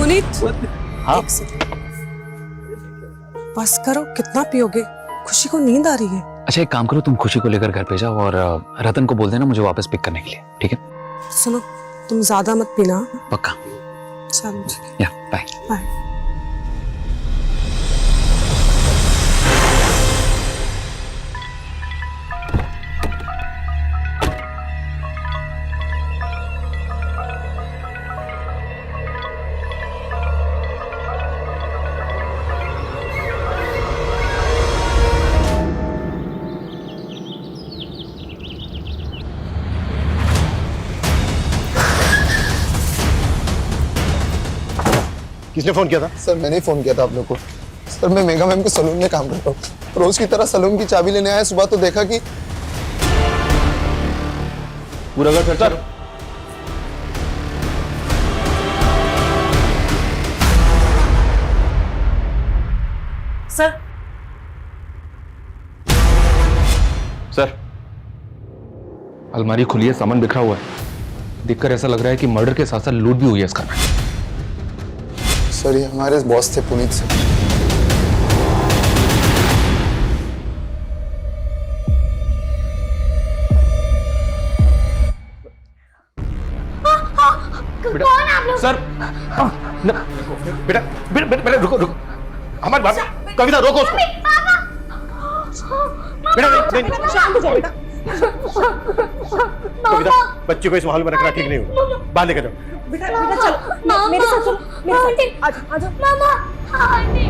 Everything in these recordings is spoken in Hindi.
पुनीत, हाँ? एक सेकंड, बस करो, कितना पियोगे? खुशी को नींद आ रही है। अच्छा एक काम करो, तुम खुशी को लेकर घर पे जाओ और रतन को बोल देना मुझे वापस पिक करने के लिए, ठीक है? सुनो, तुम ज्यादा मत पीना। पक्का? चलो ठीक है, या बाय। बाय। किसने फोन किया था? सर मैंने ही फोन किया था आप लोग को। सर मैं मेगा मैम के सलून में काम करता हूँ, रोज की तरह सलून की चाबी लेने आया। सुबह तो देखा कि पूरा घर खर्चा। सर सर अलमारी खुली है, सामान बिखरा हुआ है। देखकर ऐसा लग रहा है कि मर्डर के साथ साथ लूट भी हुई है इस घर में। सर ये हमारे बॉस थे पुनीत सर। कौन आप लोग? सर बेटा बेटा बेटा रुको रुको, हमारी बात कविता रोको उसको। बेटा नहीं शांत हो जाओ बेटा। कविता, बच्ची को इस माहौल में रखना ठीक नहीं होगा, बाहर लेकर जाओ। बेटा बेटा चलो, मेरे साथ चलो, मेरे साथ आ जाओ। मामा आंटी।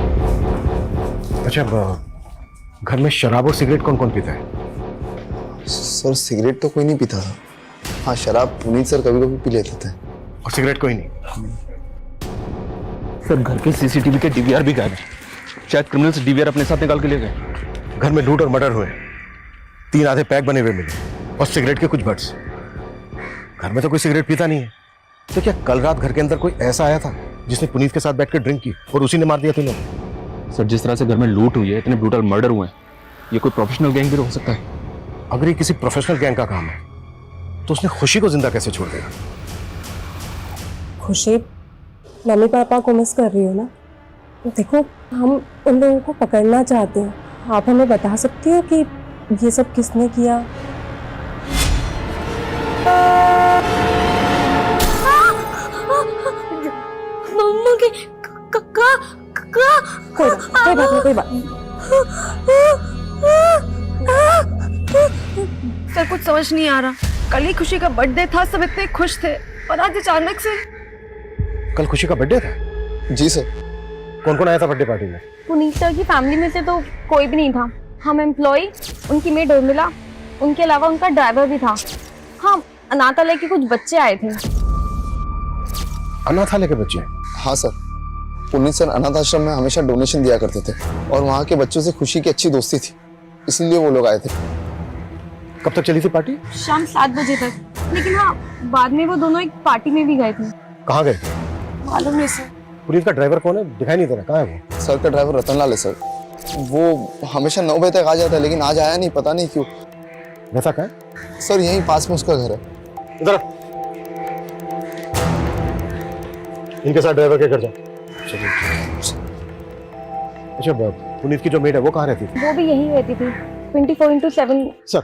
अच्छा घर में शराब और सिगरेट कौन कौन पीता है? सर सिगरेट तो कोई नहीं पीता था। हाँ शराब पुनीत सर कभी कभी पी लेते थे। और सिगरेट कोई नहीं? सर घर के सीसीटीवी के डीवीआर भी गायब है। शायद क्रिमिनल्स डीवीआर अपने साथ निकाल के ले गए। घर में लूट और मर्डर हुए, 3 आधे पैक बने हुए मिले और सिगरेट के कुछ बट्स। घर में तो कोई सिगरेट पीता नहीं है, तो क्या कल रात घर के अंदर कोई ऐसा आया था जिसने पुनीत के साथ बैठकर ड्रिंक की और उसी ने मार दिया तीनों? सर जिस तरह से घर में लूट हुई है, इतने ब्रूटल मर्डर हुए हैं, ये कोई प्रोफेशनल गैंग भी हो सकता है। अगर ये किसी प्रोफेशनल गैंग का काम है तो उसने खुशी को जिंदा कैसे छोड़ दिया? खुशी, मम्मी पापा को मिस कर रही हो ना? देखो हम उन लोगों को पकड़ना चाहते हैं, आप हमें बता सकती हो कि ये सब किसने किया? मम्मा के कोई बात नहीं, कोई बात नहीं। सर कुछ समझ नहीं आ रहा, कल ही खुशी का बर्थडे था, सब इतने खुश थे और आज अचानक से। कल खुशी का बर्थडे था? जी सर। कौन कौन आया था बर्थडे पार्टी में? पुनीत सर की फैमिली में से तो कोई भी नहीं था। हम एम्प्लॉय, उनकी मेड उर्मिला, उनके अलावा उनका ड्राइवर भी था। हाँ, अनाथालय के कुछ बच्चे आए थे। अनाथालय के बच्चे? हाँ सर, पुनीत सर अनाथ आश्रम में हमेशा डोनेशन दिया करते थे और वहाँ के बच्चों से खुशी की अच्छी दोस्ती थी, इसलिए वो लोग आए थे। कब तक चली थी पार्टी? शाम 7 बजे तक। लेकिन हाँ, बाद में वो दोनों एक पार्टी में भी गए थे। कहाँ गए? मालूम नहीं सर। पुनीत का ड्राइवर कौन है? दिखाई नहीं दे रहा, कहाँ है वो? सर का ड्राइवर रतनलाल है सर। वो हमेशा 9 बजे तक आ जाता है, लेकिन आज आया नहीं, पता नहीं क्यों। वैसा कहाँ है? सर यहीं पास में उसका घर है। इधर इनके साथ ड्राइवर के घर जाओ। चलिए। अच्छा पुनीत की जो मेड है वो कहाँ रहती थी? वो भी यहीं रहती थी, 24/7। सर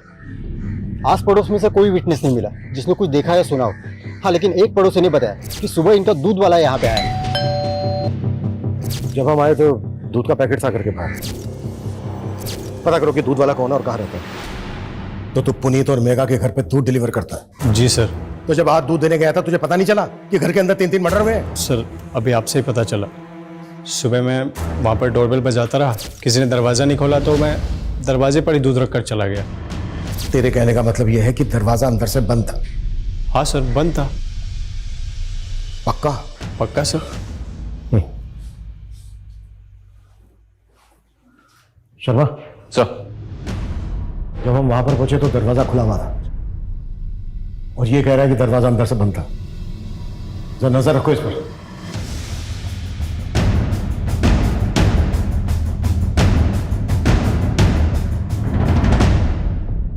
आस पड़ोस में से कोई विटनेस नहीं मिला जिसने कुछ देखा या सुना हो। हाँ लेकिन एक पड़ोसी ने बताया कि सुबह इनका दूध वाला यहाँ पे आया। जब हम आए तो दूध का पैकेट था घर के बाहर। पता करो कि दूध वाला कौन है और कहाँ रहता है। तो तू पुनीत और मेगा के घर पे दूध डिलीवर करता है? जी सर। तो जब आज दूध देने गया था तुझे पता नहीं चला कि घर के अंदर 3-3 मर्डर हुए हैं? सर अभी आपसे ही पता चला। सुबह मैं वहाँ पर डोरबेल बजाता रहा, किसी ने दरवाज़ा नहीं खोला तो मैं दरवाजे पर ही दूध रख कर चला गया। तेरे कहने का मतलब यह है कि दरवाजा अंदर से बंद था? हाँ सर, बंद था। पक्का? पक्का सर। शर्मा सर जब हम वहां पर पहुंचे तो दरवाजा खुला हुआ था और ये कह रहा है कि दरवाजा अंदर से बंद था। जरा नजर रखो इस पर।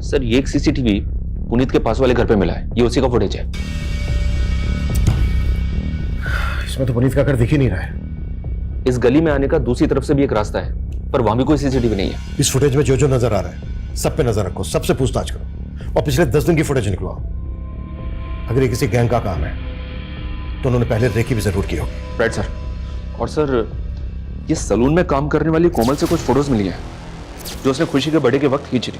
सर ये एक सीसीटीवी पुनीत के पास वाले घर पे मिला है, ये उसी का फुटेज है। इसमें तो पुनीत का घर दिख ही नहीं रहा है। इस गली में आने का दूसरी तरफ से भी एक रास्ता है, पर वहां भी कोई सीसीटीवी नहीं है। इस फुटेज में जो जो नजर आ रहा है सब पे नजर रखो, सबसे पूछताछ करो और पिछले 10 दिन की फुटेज निकलवाओ। अगर ये किसी गैंग का काम है तो उन्होंने पहले रेकी भी जरूर की होगी। Right sir. और सर, ये सलून में काम करने वाली कोमल से कुछ फोटोज मिली हैं जो उसने खुशी के बर्थडे के वक्त खींची थी।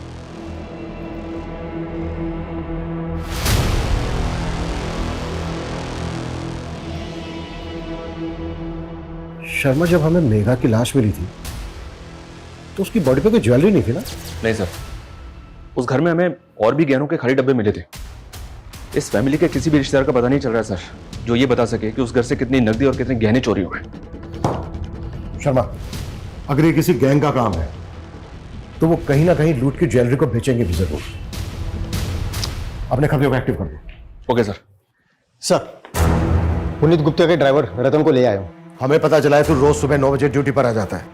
शर्मा, जब हमें मेघा की लाश मिली थी तो उसकी बॉडी पे कोई ज्वेलरी नहीं थी ना? नहीं सर, उस घर में हमें और भी गहनों के खाली डब्बे मिले थे। इस फैमिली के किसी भी रिश्तेदार का पता नहीं चल रहा है सर, जो ये बता सके कि उस घर से कितनी नकदी और कितने गहने चोरी हुए। शर्मा, अगर ये किसी गैंग का काम है तो वो कहीं ना कहीं लूट की ज्वेलरी को बेचेंगे भी जरूर। अपने खबरों को एक्टिव कर दो। Okay sir. Sir, Puneet Gupta के ड्राइवर रतन को ले आया हूँ। हमें पता चला है तू रोज सुबह 9 बजे ड्यूटी पर आ जाता है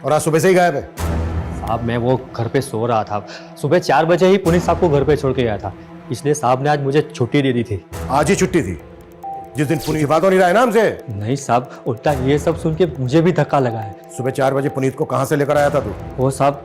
और आज सुबह से ही गायब है। साहब, मैं वो घर पे सो रहा था। सुबह 4 बजे ही पुनीत साहब को घर पे छोड़ के गया था, इसलिए साहब ने आज मुझे छुट्टी दे दी थी। आज ही छुट्टी थी, जिस दिन पुनीत बात हो नहीं रहा है ना हमसे। नहीं साहब, उल्टा ये सब सुन के मुझे भी धक्का लगा है। सुबह 4 बजे पुनीत को कहां से लेकर आया था तू? वो साहब,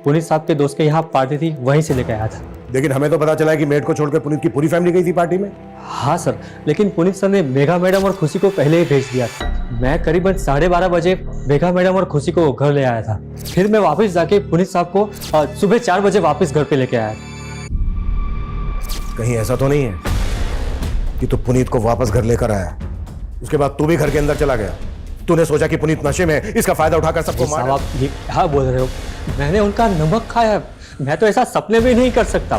पुनीत साहब के दोस्त के यहाँ पार्टी थी, वहीं से लेके आया था। लेकिन हमें तो पता चला है कि मेड को छोड़कर पुनीत की पूरी फैमिली गई थी पार्टी में। हाँ सर, लेकिन पुनीत सर ने मेघा मैडम और खुशी को पहले ही भेज दिया था। मैं करीबन 12:30 बजे मेघा मैडम और खुशी को घर ले आया था। फिर मैं वापस जाके पुनीत साहब को सुबह 4 बजे वापस घर पे लेके आया था। कहीं ऐसा तो नहीं है कि तू पुनीत को वापस घर लेकर आया, उसके बाद तू भी घर के अंदर चला गया? तूने सोचा कि पुनीत नशे में इसका फायदा उठाकर सबको मार? साहब, आप ये क्या बोल रहे हो? मैंने उनका नमक खाया, मैं तो ऐसा सपने में नहीं कर सकता।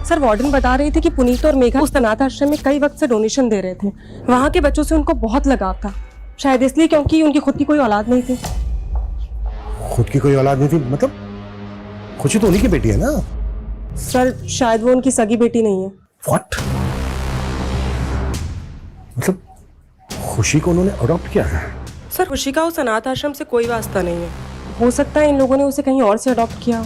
सर, वार्डन बता रही थी कि पुनीत और मेघा उस अनाथ आश्रम में कई वक्त से डोनेशन दे रहे थे। वहाँ के बच्चों से उनको बहुत लगाव था, शायद इसलिए क्योंकि उनकी खुद की कोई औलाद नहीं थी। खुद की कोई औलाद नहीं थी मतलब? खुशी तो उन्हीं की बेटी है ना? सर, शायद वो उनकी सगी बेटी नहीं है। What? मतलब खुशी को उन्होंने अडॉप्ट किया है? सर, खुशी का उस अनाथ आश्रम से कोई वास्ता नहीं है। हो सकता है इन लोगों ने उसे कहीं और से अडॉप्ट किया।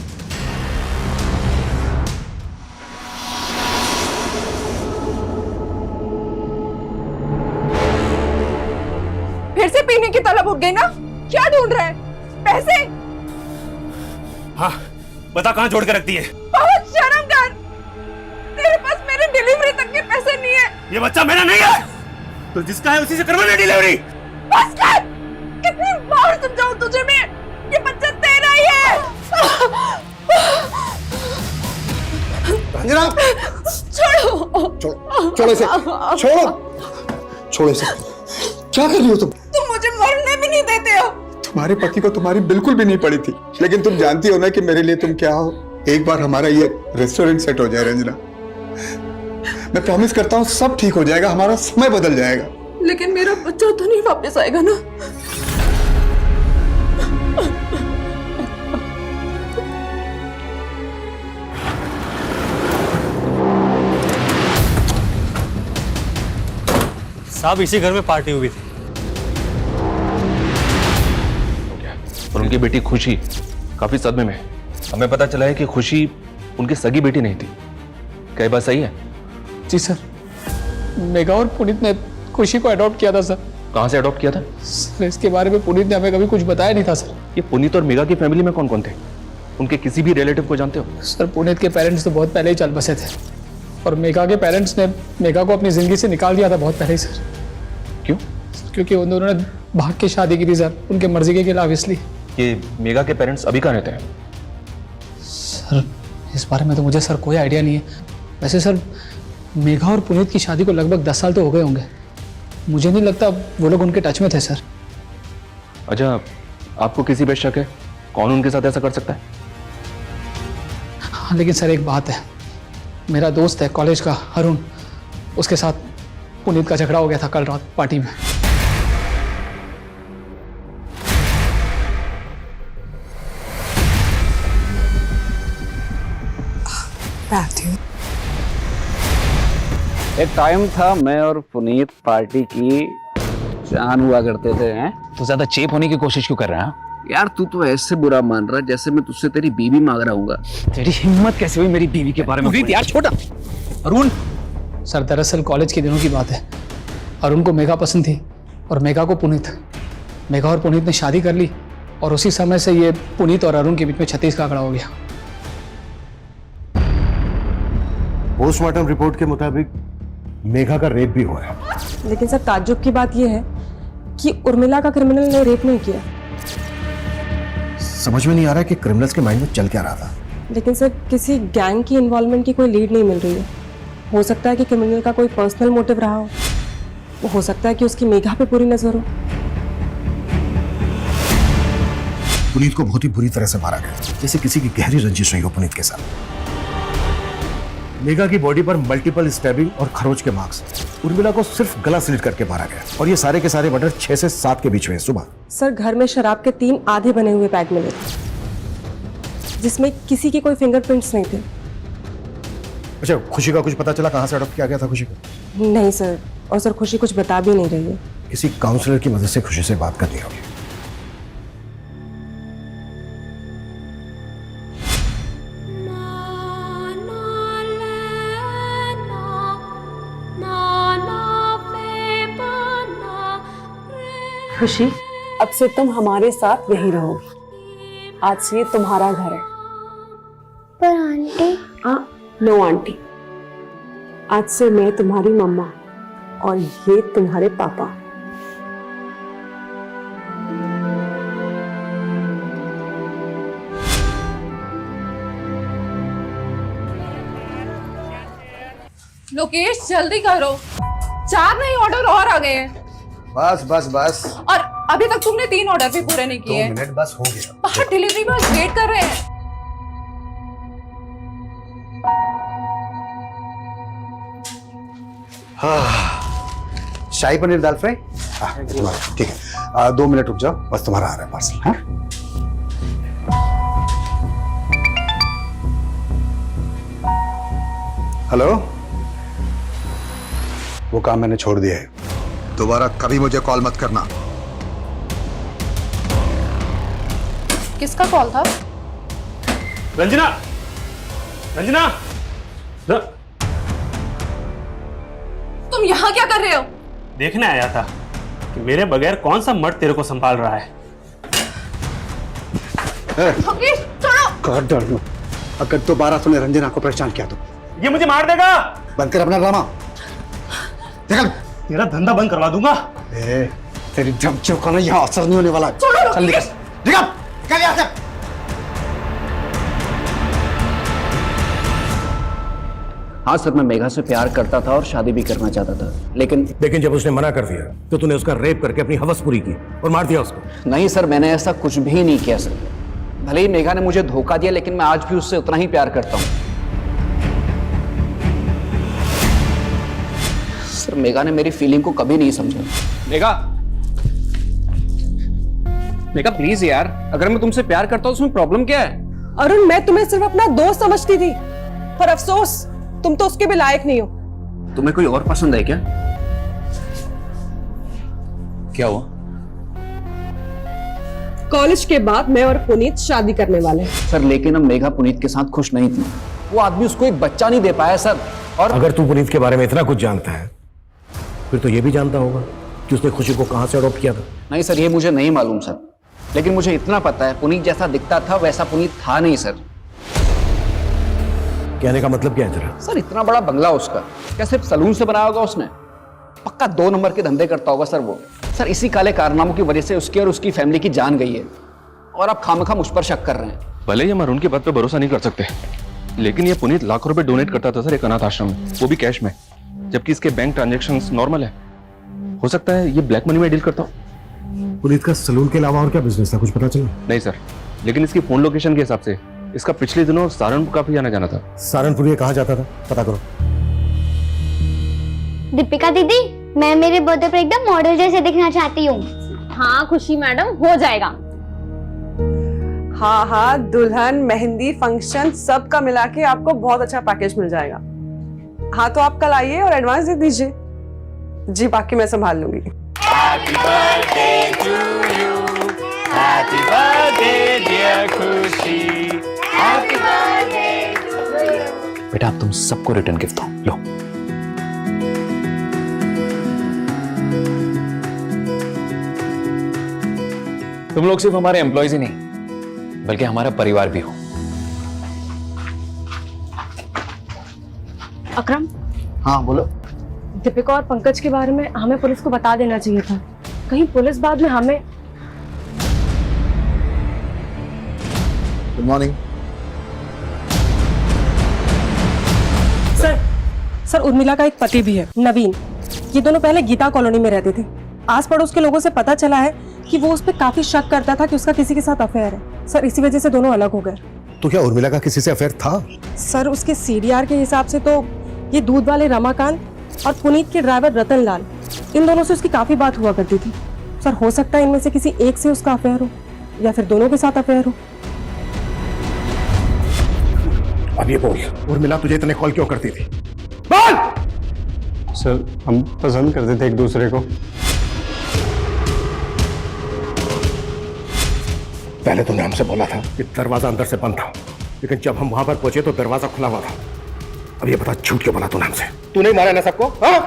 फिर से पीने की तलब उठ गई ना? क्या ढूंढ रहा है? पैसे? हाँ, बता कहाँ जोड़ के रखती है? बहुत शर्म कर, तेरे पास मेरे डिलीवरी तक के पैसे नहीं है। ये बच्चा मेरा नहीं है, तो जिसका है उसी से करवाना डिलीवरी। बस कर, कितनी बार समझाऊं तुझे मैं, ये बच्चा तेरा ही है। रंजना, छोड़ो, छोड़ो इसे, छोड़ो इसे। क्या कर रही हो तुम? तुम मुझे मरने भी नहीं देते हो। तुम्हारे पति को तुम्हारी बिल्कुल भी नहीं पड़ी थी, लेकिन तुम जानती हो ना कि मेरे लिए तुम क्या हो। एक बार हमारा ये रेस्टोरेंट सेट हो जाए रंजना, मैं प्रॉमिस करता हूँ सब ठीक हो जाएगा, हमारा समय बदल जाएगा। लेकिन मेरा बच्चा तो नहीं वापस आएगा ना? साहब, इसी घर में पार्टी हुई थी। और उनकी बेटी खुशी काफी सदमे में है। हमें पता चला है कि खुशी उनकी सगी बेटी नहीं थी। क्या बात सही है? जी सर, मेघा और पुनीत ने खुशी को अडॉप्ट किया था सर। कहाँ से अडॉप्ट किया था? सर, इसके बारे में पुनीत ने हमें कभी कुछ बताया नहीं था सर। ये पुनीत और मेघा की फैमिली में कौन कौन थे? उनके किसी भी रिलेटिव को जानते हो? सर, पुनीत के पेरेंट्स तो बहुत पहले ही चल बसे थे और मेघा के पेरेंट्स ने मेघा को अपनी जिंदगी से निकाल दिया था बहुत पहले ही सर। क्यों? क्योंकि उन दोनों ने भाग के शादी की थी सर, उनके मर्जी के खिलाफ। इसलिए ये मेघा के पेरेंट्स अभी कहाँ रहते हैं? सर, इस बारे में तो मुझे सर कोई आइडिया नहीं है। वैसे सर, मेघा और पुनीत की शादी को लगभग 10 साल तो हो गए होंगे। मुझे नहीं लगता वो लोग उनके टच में थे सर। अच्छा, आपको किसी पे शक है? कौन उनके साथ ऐसा कर सकता है? हाँ, लेकिन सर एक बात है, मेरा दोस्त है कॉलेज का अरुण, उसके साथ पुनीत का झगड़ा हो गया था कल रात पार्टी में। एक टाइम था मैं और पुनीत पार्टी की जान हुआ करते थे हैं। तो ज्यादा चेप होने की कोशिश क्यों कर रहा है? यार तू तो ऐसे बुरा मान रहा है जैसे मैं तुझसे तेरी बीवी मांग रहा हूँ। तेरी हिम्मत कैसे हुई मेरी बीवी के बारे में? यार छोटा अरुण, सर दरअसल कॉलेज के दिनों की बात है। अरुण को मेघा पसंद थी और मेघा को पुनीत। मेघा और पुनीत ने शादी कर ली और उसी समय से ये पुनीत और अरुण के बीच में 36 का आंकड़ा हो गया। पोस्टमार्टम रिपोर्ट के मुताबिक मेघा का रेप भी हुआ है। लेकिन सर ताज्जुब की बात यह है कि उर्मिला का क्रिमिनल ने रेप नहीं किया। समझ में नहीं आ रहा कि क्रिमिनल्स के माइंड में चल क्या रहा था। लेकिन सर किसी गैंग की इन्वॉल्वमेंट की कोई लीड नहीं मिल रही है। हो सकता है कि क्रिमिनल का कोई पर्सनल मोटिव रहा हो सकता है कि उसकी मेघा पे पूरी नजर हो। पुनीत को बहुत ही बुरी तरह से मारा गया, जैसे किसी की गहरी रंजिश रही हो पुनीत के साथ। मेघा की बॉडी पर मल्टीपल स्टैबिंग और खरोच के मार्क्स। उर्मिला को सिर्फ गला स्लिट करके मारा गया और ये सारे के सारे मर्डर 6 से 7 के बीच में सुबह। सर घर में शराब के 3 आधे बने हुए पैक मिले जिसमें किसी के कोई फिंगरप्रिंट्स नहीं थे। अच्छा, खुशी का कुछ पता चला कहाँ से अडॉप्ट किया गया था खुशी को? नहीं सर, और सर खुशी कुछ बता भी नहीं रही है। किसी काउंसलर की मदद से खुशी से बात करनी होगी। खुशी, अब से तुम हमारे साथ यहीं रहोगी। आज से ये तुम्हारा घर है। पर आंटी, नो आंटी, आज से मैं तुम्हारी मम्मा और ये तुम्हारे पापा। लोकेश जल्दी करो, 4 नए ऑर्डर और आ गए हैं। बस बस बस। और अभी तक तुमने 3 ऑर्डर भी पूरे नहीं किए। 2 मिनट बस हो गया। बाहर डिलीवरी बॉय वेट कर रहे हैं। शाही पनीर दाल फ्राई। ठीक है, 2 मिनट रुक जाओ, बस तुम्हारा आ रहा है पार्सल। हाँ, हेलो, वो काम मैंने छोड़ दिया है। दोबारा कभी मुझे कॉल मत करना। किसका कॉल था? रंजना, रंजना, तुम यहाँ क्या कर रहे हो? देखने आया था कि मेरे बगैर कौन सा मर्द तेरे को संभाल रहा है। लोकेश छोड़ो। कर डर लो, अगर दोबारा तूने रंजना को परेशान किया तो ये मुझे मार देगा। बंद कर अपना ड्रामा। निकल। तेरा धंधा बंद करवा दूंगा। तेरी धमकियों का ना यहाँ असर नहीं होने वाला। चल निकल, निकल, निकल यहाँ से। हाँ सर, मैं मेघा से प्यार करता था और शादी भी करना चाहता था, लेकिन जब उसने मना कर दिया तो तूने उसका रेप करके अपनी हवस पूरी की और मार दिया उसको। नहीं सर, मैंने ऐसा कुछ भी नहीं किया सर। भले ही मेघा ने मुझे धोखा दिया, लेकिन मैं आज भी उससे उतना ही प्यार करता हूँ। सर मेघा ने मेरी फीलिंग को कभी नहीं समझा। मेघा, मेघा प्लीज यार, अगर मैं तुमसे प्यार करता हूँ उसमें प्रॉब्लम क्या है? अरुण, मैं तुम्हें सिर्फ अपना दोस्त समझती थी, पर अफसोस तुम तो उसके भी लायक नहीं हो। तुम्हें कोई और पसंद है क्या? क्या हुआ? कॉलेज के बाद मैं और पुनीत शादी करने वाले हैं। सर लेकिन अब मेघा पुनीत के साथ खुश नहीं थी। वो आदमी उसको एक बच्चा नहीं दे पाया सर। और अगर तू पुनीत के बारे में इतना कुछ जानता है फिर तो ये भी जानता होगा कि उसने खुशी को कहां से अडॉप्ट किया था। नहीं सर, ये मुझे नहीं मालूम सर, लेकिन मुझे इतना पता है पुनीत जैसा दिखता था वैसा पुनीत था नहीं सर। कहने का मतलब क्या है तेरा? सर इतना बड़ा बंगला उसका, क्या सिर्फ सलून से बनाया होगा उसने? पक्का 2 नंबर के धंधे करता होगा सर वो। सर इसी काले कारनामों की वजह से उसकी और उसकी फैमिली की जान गई है, और आप खामखा मुझ पर शक कर रहे हैं। भले ही हम अरुण की बात पे भरोसा नहीं कर सकते, लेकिन ये पुनीत लाखों रुपए डोनेट करता था सर एक अनाथ आश्रम में, वो भी कैश में, जबकि इसके बैंक ट्रांजैक्शंस नॉर्मल है। हो सकता है ये ब्लैक मनी में डील करता हो। पुनीत का सलून के अलावा और क्या बिजनेस था, कुछ पता चला? नहीं सर, लेकिन इसकी फोन लोकेशन के हिसाब से इसका पिछले दिनों सहारनपुर काफी आना जाना था। सहारनपुर ये कहाँ जाता था, पता करो। दीपिका दीदी, मैं मेरे बर्थडे पर एकदम मॉडल जैसे दिखना चाहती हूँ। हाँ खुशी मैडम, हो जाएगा। हाँ हाँ, दुल्हन, मेहंदी, फंक्शन सब का मिला के आपको बहुत अच्छा पैकेज मिल जाएगा। हाँ तो आप कल आइए और एडवांस दे दीजिए। जी बाकी मैं संभाल लूंगी। बेटा आप तुम सबको रिटर्न गिफ्ट दो, लो। तुम लोग सिर्फ हमारे एम्प्लॉयज ही नहीं बल्कि हमारा परिवार भी हो। अकरम, हाँ बोलो। दीपिका और पंकज के बारे में हमें पुलिस को बता देना चाहिए था, कहीं पुलिस बाद में हमें। Good morning. सर उर्मिला का एक पति भी है, नवीन। ये दोनों पहले गीता कॉलोनी में रहते थे। आस पड़ोस के लोगों से पता चला है कि वो उस पर काफी शक करता था कि उसका किसी के साथ अफेयर है। सर इसी वजह से दोनों अलग हो गए। तो क्या उर्मिला का किसी से अफेयर था? सर उसके सीडीआर के हिसाब से तो ये दूध वाले रमाकांत और पुनीत के ड्राइवर रतन लाल, इन दोनों से उसकी काफी बात हुआ करती थी। सर हो सकता है इनमें से किसी एक से उसका अफेयर हो या फिर दोनों के साथ अफेयर हो। अब ये बोल, उर्मिला तुझे इतने कॉल क्यों करती थी? बोल! सर हम पसंद करते थे एक दूसरे को। पहले तुमने हमसे बोला था कि दरवाजा अंदर से बंद था, लेकिन जब हम वहां पर पहुंचे तो दरवाजा खुला हुआ था। अब ये बता, झूठ क्यों बोला तूने हमसे? तू नहीं मारा ना सबको? हाँ?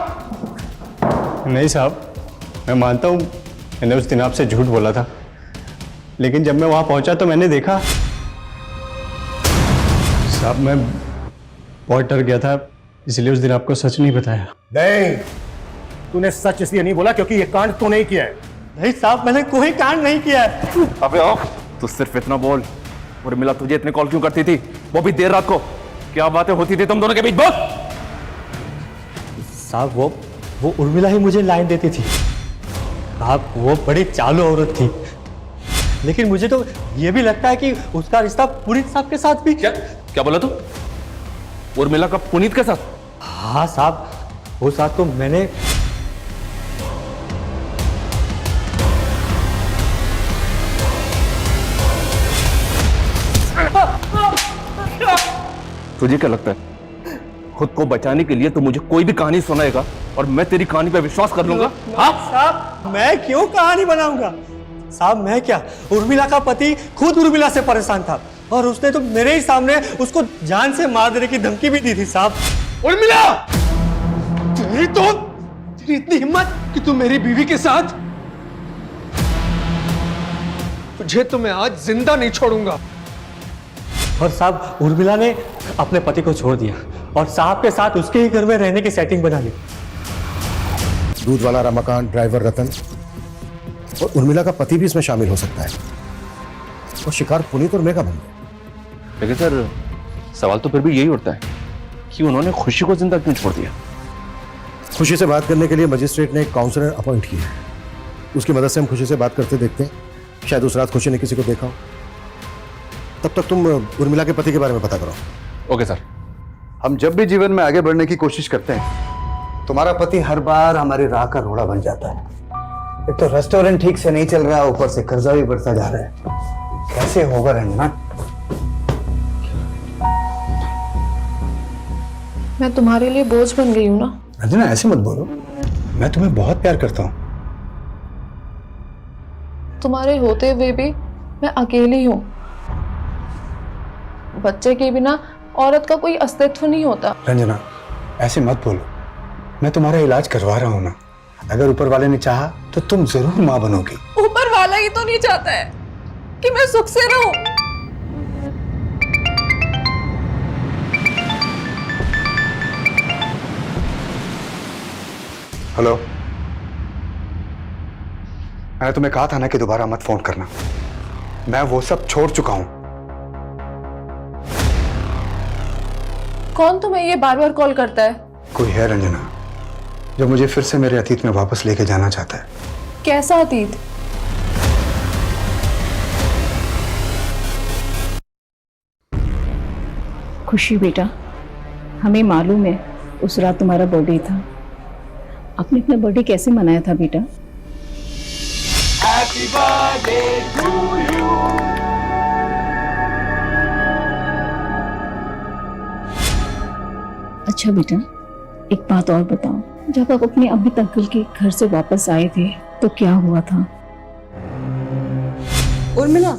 नहीं साहब, मैं मानता हूँ मैंने उस दिन आपसे झूठ बोला था, लेकिन जब मैं वहां पहुंचा तो मैंने देखा। साहब मैं बहुत डर गया था, इसलिए उस दिन आपको सच नहीं बताया। नहीं, तूने सच इसलिए नहीं बोला क्योंकि ये कांड तू नहीं किया है। नहीं साहब, मैंने कोई कांड नहीं किया है। अबे आओ, तू सिर्फ इतना बोल, उर्मिला तुझे इतने कॉल क्यों करती थी, वो भी देर रात को? क्या बातें होती थी तुम दोनों के बीच? बोल। साहब वो उर्मिला ही मुझे लाइन देती थी। साहब वो बड़ी चालू औरत थी, लेकिन मुझे तो ये भी लगता है कि उसका रिश्ता पुनीत साहब के साथ भी। क्या बोला तू? उर्मिला का पुनीत के साथ? हाँ साहब, वो साथ तो मैंने। तुझे क्या लगता है खुद को बचाने के लिए तू मुझे कोई भी कहानी सुनाएगा और मैं तेरी कहानी पे विश्वास कर लूंगा? हाँ साहब, मैं क्यों कहानी बनाऊंगा? साहब मैं क्या, उर्मिला का पति खुद उर्मिला से परेशान था और उसने तो मेरे ही सामने उसको जान से मार देने की धमकी भी दी थी। साहब उर्मिला, तेरी इतनी हिम्मत कि तू मेरी बीवी के साथ? तुझे तो मैं आज जिंदा नहीं छोड़ूंगा। और साहब उर्मिला ने अपने पति को छोड़ दिया और साहब के साथ उसके ही घर में रहने की सेटिंग बना ली। दूध वाला रमाकांत, ड्राइवर रतन और उर्मिला का पति भी इसमें शामिल हो सकता है। और शिकार पुनीत और मेघा बन गए। लेकिन सर सवाल तो फिर भी यही उठता है कि उन्होंने खुशी को जिंदा क्यों छोड़ दिया? खुशी से बात करने के लिए मजिस्ट्रेट ने एक काउंसलर अपॉइंट किया है। उसकी मदद से हम खुशी से बात करते देखते हैं। शायद उस रात खुशी ने किसी को देखा हो। तब तक तुम उर्मिला के पति के बारे में पता करो। Okay sir. हम जब भी जीवन में आगे बढ़ने की कोशिश करते हैं, तुम्हारा पति हर बार हमारी राह का रोड़ा बन जाता है। एक तो रेस्टोरेंट ठीक से नहीं चल रहा, ऊपर से कर्जा भी बढ़ता जा रहा है। कैसे होगा रंजना? मैं तुम्हारे लिए बोझ बन गई हूँ ना। रंजना ऐसे मत बोलो, मैं तुम्हें बहुत प्यार करता हूँ। तुम्हारे होते हुए भी मैं अकेली हूँ। बच्चे के बिना औरत का कोई अस्तित्व नहीं होता। रंजना ऐसे मत बोलो, मैं तुम्हारा इलाज करवा रहा हूँ ना। अगर ऊपर वाले ने चाहा तो तुम जरूर माँ बनोगी। ऊपर वाला ही तो नहीं चाहता है कि मैं सुख से रहूं। हेलो, मैंने तुम्हें कहा था ना कि दोबारा मत फोन करना। मैं वो सब छोड़ चुका हूं। कौन तुम्हें ये बार बार कॉल करता है? कोई है रंजना जो मुझे फिर से मेरे अतीत में वापस लेके जाना चाहता है। कैसा अतीत? खुशी बेटा, हमें मालूम है उस रात तुम्हारा बर्थडे था। आपने अपना बर्थडे कैसे मनाया था बेटा? Happy birthday to you. अच्छा बेटा, एक बात और बताओ, जब आप अपने अमित अंकल के घर से वापस आए थे तो क्या हुआ था? उर्मिला,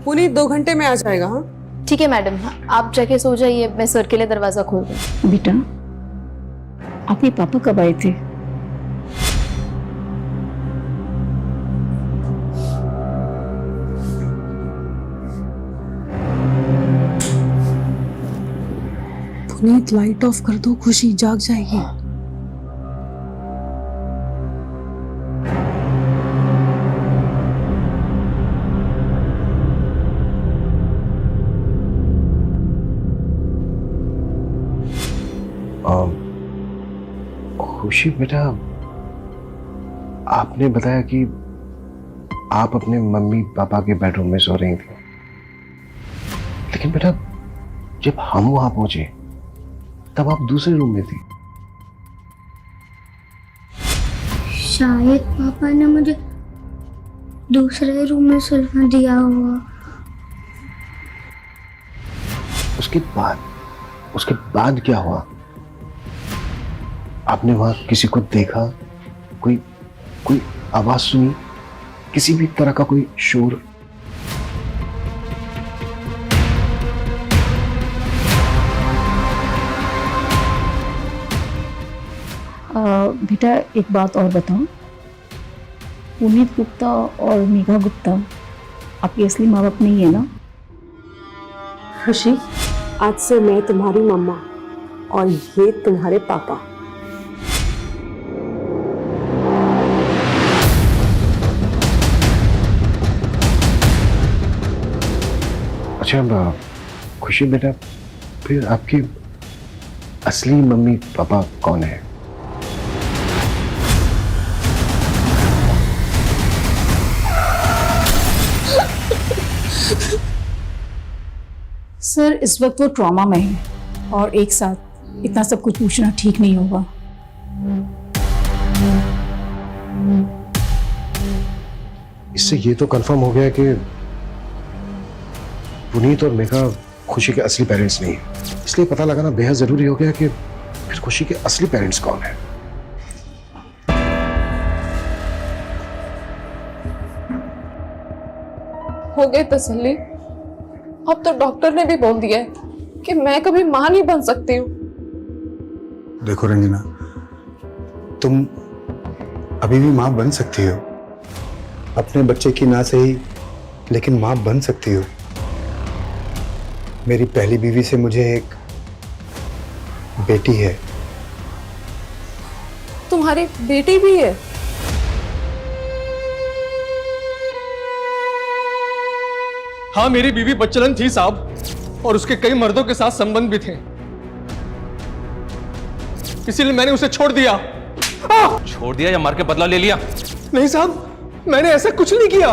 पुनीत 2 घंटे में आ जाएगा। हाँ, ठीक है मैडम, आप जाके सो जाइए, मैं सर के लिए दरवाजा खोल दूँ। बेटा, आपके पापा कब आए थे? पुनीत लाइट ऑफ कर दो, खुशी जाग जाएगी। खुशी बेटा, आपने बताया कि आप अपने मम्मी पापा के बेडरूम में सो रही थी, लेकिन बेटा जब हम वहां पहुंचे तब आप दूसरे रूम में थी। शायद पापा ने मुझे दूसरे रूम में सुलवा दिया हुआ। उसके बाद क्या हुआ? आपने वहां किसी को देखा? कोई आवाज सुनी? किसी भी तरह का कोई शोर? बेटा एक बात और बताओ, पुनीत गुप्ता और मेघा गुप्ता आपके असली माँ बाप नहीं है ना? खुशी, आज से मैं तुम्हारी मम्मा और ये तुम्हारे पापा। अच्छा खुशी बेटा, फिर आपके असली मम्मी पापा कौन है? सर इस वक्त वो ट्रॉमा में है और एक साथ इतना सब कुछ पूछना ठीक नहीं होगा। इससे ये तो कंफर्म हो गया कि पुनीत और मेघा खुशी के असली पेरेंट्स नहीं है, इसलिए पता लगाना बेहद जरूरी हो गया कि फिर खुशी के असली पेरेंट्स कौन है। हो गई तसल्ली। अब तो डॉक्टर ने भी बोल दिया है कि मैं कभी मां नहीं बन सकती हूँ। देखो रंजना, तुम अभी भी मां बन सकती हो, अपने बच्चे की ना सही लेकिन मां बन सकती हो। मेरी पहली बीवी से मुझे एक बेटी है। तुम्हारी बेटी भी है? हाँ, मेरी बीवी बच्चलन थी साहब, और उसके कई मर्दों के साथ संबंध भी थे, इसीलिए मैंने उसे छोड़ दिया। छोड़ दिया या मार के बदला ले लिया? नहीं साहब, मैंने ऐसा कुछ नहीं किया।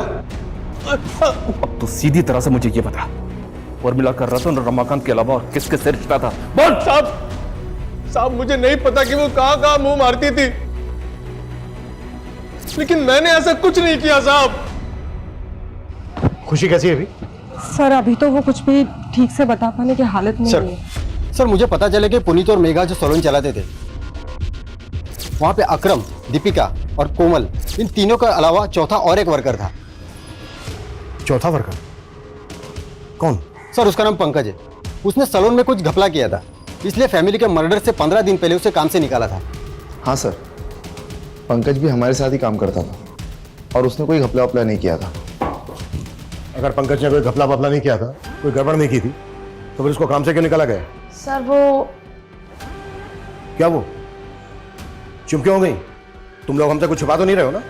अब तो सीधी तरह से मुझे ये बता, उर्मिला कर रतन और रमाकांत के अलावा और किसके से रिश्ता था? बोल। साहब मुझे नहीं पता कि वो कहां मुंह मारती थी, लेकिन मैंने ऐसा कुछ नहीं किया साहब। खुशी कैसी है अभी? सर अभी तो वो कुछ भी ठीक से बता पाने की हालत में नहीं है। सर मुझे पता चले कि पुनीत और मेघा जो सैलून चलाते थे, वहां पे अकरम, दीपिका और कोमल, इन तीनों के अलावा चौथा और एक वर्कर था। चौथा वर्कर कौन? सर उसका नाम पंकज है। उसने सैलून में कुछ घपला किया था, इसलिए फैमिली के मर्डर से 15 दिन पहले उसे काम से निकाला था। हाँ सर, पंकज भी हमारे साथ ही काम करता था और उसने कोई घपला वपला नहीं किया था। अगर पंकज ने कोई घपला वपला नहीं किया था, कोई गड़बड़ नहीं की थी, तो फिर उसको काम से क्यों निकाला गया? सर वो क्या वो? चुप क्यों हो गई? तुम लोग हमसे कुछ छुपा तो नहीं रहे हो ना?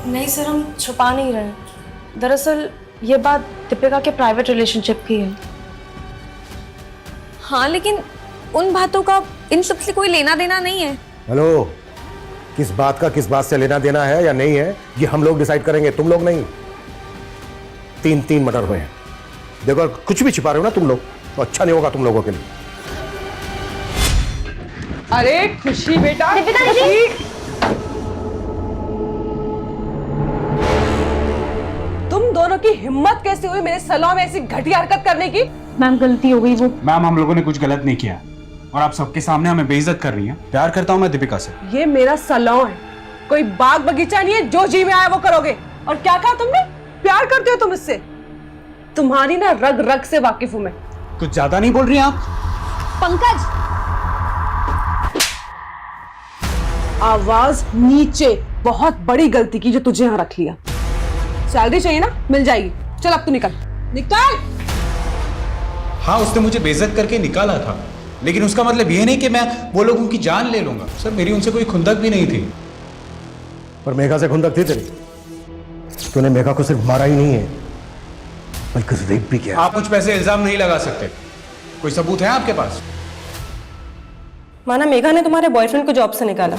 नहीं सर, हम छुपा नहीं रहे। दरअसल ये बात दीपिका के प्राइवेट रिलेशनशिप की है। हाँ, लेकिन उन बातों का इन सब से कोई लेना देना नहीं है। हेलो, किस बात का किस बात से लेना देना है या नहीं है, ये हम लोग डिसाइड करेंगे, तुम लोग नहीं। 3 मर्डर हुए हैं। देखो, अगर कुछ भी छिपा रहे हो ना तुम लोग, तो अच्छा नहीं होगा तुम लोगों के लिए। अरे खुशी बेटा, दीपिका दीदी, तुम दोनों की हिम्मत कैसे हुई मेरे सैलून में ऐसी घटिया हरकत करने की? मैम गलती हो गई। वो मैम, हम लोगों ने कुछ गलत नहीं किया और आप सबके सामने हमें बेइज्जत कर रही हैं। प्यार करता हूं मैं दीपिका से। ये मेरा सैलून है, कोई बाग बगीचा नहीं है जो जी में आया वो करोगे। और क्या कहा तुमने? प्यार करते हो तुम इससे? तुम्हारी ना रग रग से वाकिफ हूं मैं। कुछ ज्यादा नहीं बोल रही आप? पंकज, आवाज नीचे। बहुत बड़ी गलती की जो तुझे यहां रख लिया। सैलरी चाहिए ना, मिल जाएगी। चल अब तू निकल निकल। हाँ, उसने मुझे बेइज्जत करके निकाला था, लेकिन उसका मतलब ये नहीं कि मैं वो लोगों की जान ले लूंगा। सर, मेरी उनसे कोई खुंदक भी नहीं थी। पर मेघा से खुंदक थी तेरी। तूने मेघा को सिर्फ मारा ही नहीं है, बल्कि रेप भी किया। आप मुझ पे ऐसे इल्जाम नहीं लगा सकते। कोई सबूत है आपके पास? माना मेघा ने तुम्हारे बॉयफ्रेंड को जॉब से निकाला,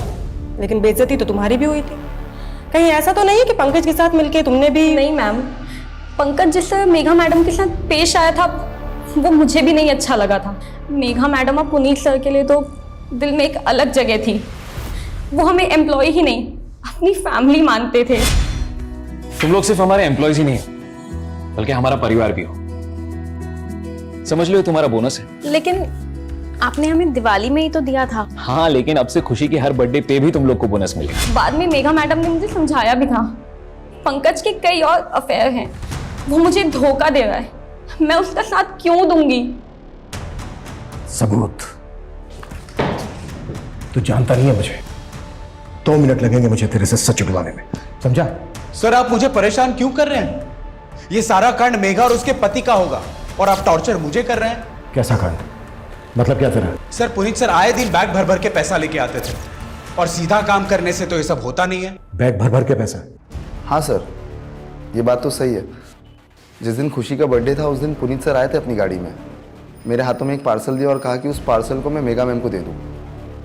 लेकिन बेइज्जती तो तुम्हारी भी हुई थी। कहीं ऐसा तो नहीं है कि पंकज के साथ मिलके तुमने भी? नहीं मैम, पंकज जिस तरह मेघा मैडम के साथ पेश आया था वो मुझे भी नहीं अच्छा लगा था। मेघा मैडम और पुनीत सर के लिए तो दिल में एक अलग जगह थी। वो हमें एम्प्लॉय ही नहीं, अपनी फैमिली मानते थे। तुम लोग सिर्फ हमारे एम्प्लॉयज ही नहीं हो, बल्कि हमारा परिवार भी हो। समझ लो तुम्हारा बोनस है। लेकिन आपने हमें दिवाली में ही तो दिया था। हाँ, लेकिन अब से खुशी के हर बर्थडे पे भी तुम लोग को बोनस मिलेगा। बाद में मेघा मैडम ने मुझे समझाया भी था, पंकज के कई और अफेयर हैं, वो मुझे धोखा दे रहा है, मैं उसका साथ क्यों दूंगी? सबूत? तू जानता नहीं है मुझे। 2 मिनट लगेंगे मुझे तेरे से सच उगलवाने में, समझा? सर, आप मुझे परेशान क्यों कर रहे हैं? ये सारा कांड मेघा और उसके पति का होगा और आप टॉर्चर मुझे कर रहे हैं। कैसा कांड? मतलब क्या तेरा? सर, पुनीत सर आए दिन बैग भर भर के पैसा लेके आते थे, और सीधा काम करने से तो ये सब होता नहीं है। बैग भर भर के पैसा? हाँ सर, ये बात तो सही है। जिस दिन खुशी का बर्थडे था उस दिन पुनीत सर आए थे अपनी गाड़ी में, मेरे हाथों में एक पार्सल दिया और कहा कि उस पार्सल को मैं मेगा मैम को दे दूँ।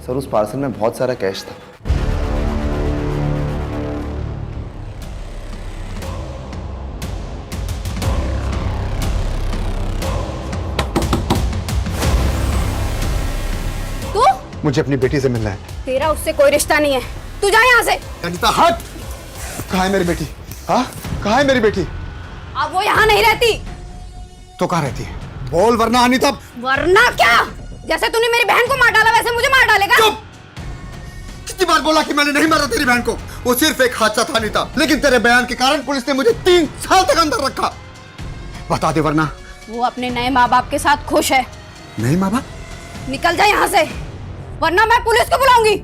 सर, उस पार्सल में बहुत सारा कैश था। मुझे अपनी बेटी से मिलना है। तेरा उससे कोई रिश्ता नहीं है, तू जा यहाँ से। अनीता हट! कहाँ है मेरी बेटी? हाँ, कहाँ है मेरी बेटी? अब वो यहाँ नहीं रहती। तो कहाँ रहती है? बोल वरना अनीता। वरना क्या? जैसे तूने मेरी बहन को मार डाला वैसे मुझे मार डालेगा। चुप! कितनी बार बोला कि मैंने नहीं मारा तेरी बहन को? वो सिर्फ एक हादसा था अनीता, लेकिन तेरे बयान के कारण पुलिस ने मुझे 3 साल तक अंदर रखा। बता दे वरना। वो अपने नए माँ बाप के साथ खुश है। नहीं माँ बाप? निकल जा यहाँ से, वरना मैं पुलिस को बुलाऊंगी।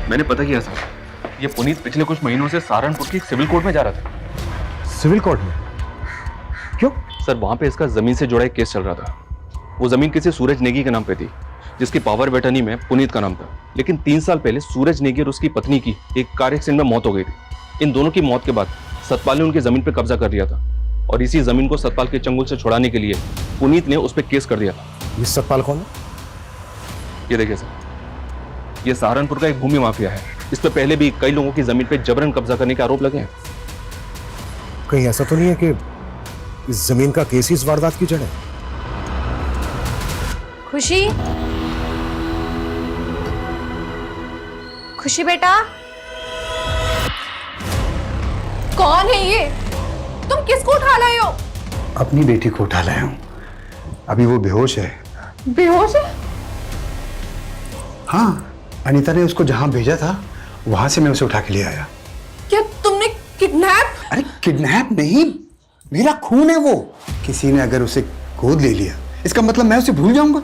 मैंने पता किया सर, ये पुनीत पिछले कुछ महीनों से सहारनपुर की सिविल कोर्ट में जा रहा था। सिविल कोर्ट में? क्यों? सर, वहां पे इसका जमीन से जुड़ा एक केस चल रहा था। वो जमीन किसी सूरज नेगी के नाम पे थी, जिसकी पावर ऑफ अटर्नी में पुनीत का नाम था। लेकिन 3 साल पहले सूरज नेगी और उसकी पत्नी की एक कार एक्सीडेंट में मौत हो गई थी। इन दोनों की मौत के बाद सतपाल ने उनकी जमीन पे कब्जा कर लिया था, और इसी जमीन को सतपाल के चंगुल से छुड़ाने के लिए पुनीत ने उस पर केस कर दिया था। ये सतपाल कौन है? ये देखिए सर, ये सहारनपुर का एक भूमि माफिया है। इस पे पहले भी कई लोगों की जमीन पे जबरन कब्जा करने के आरोप लगे हैं। कहीं ऐसा तो नहीं है कि इस जमीन का केस ही इस वारदात की जड़ है? खुशी, खुशी बेटा, कौन है ये? तुम किसको उठा लाए हो? अपनी बेटी को उठा लाया हूँ। अभी वो बेहोश है। बेहोश है? हाँ, अनीता ने उसको जहां भेजा था वहां से मैं उसे उठा के ले आया। क्या तुमने किडनैप? अरे किडनैप नहीं, मेरा खून है वो। किसी ने अगर उसे गोद ले लिया, इसका मतलब मैं उसे भूल जाऊंगा?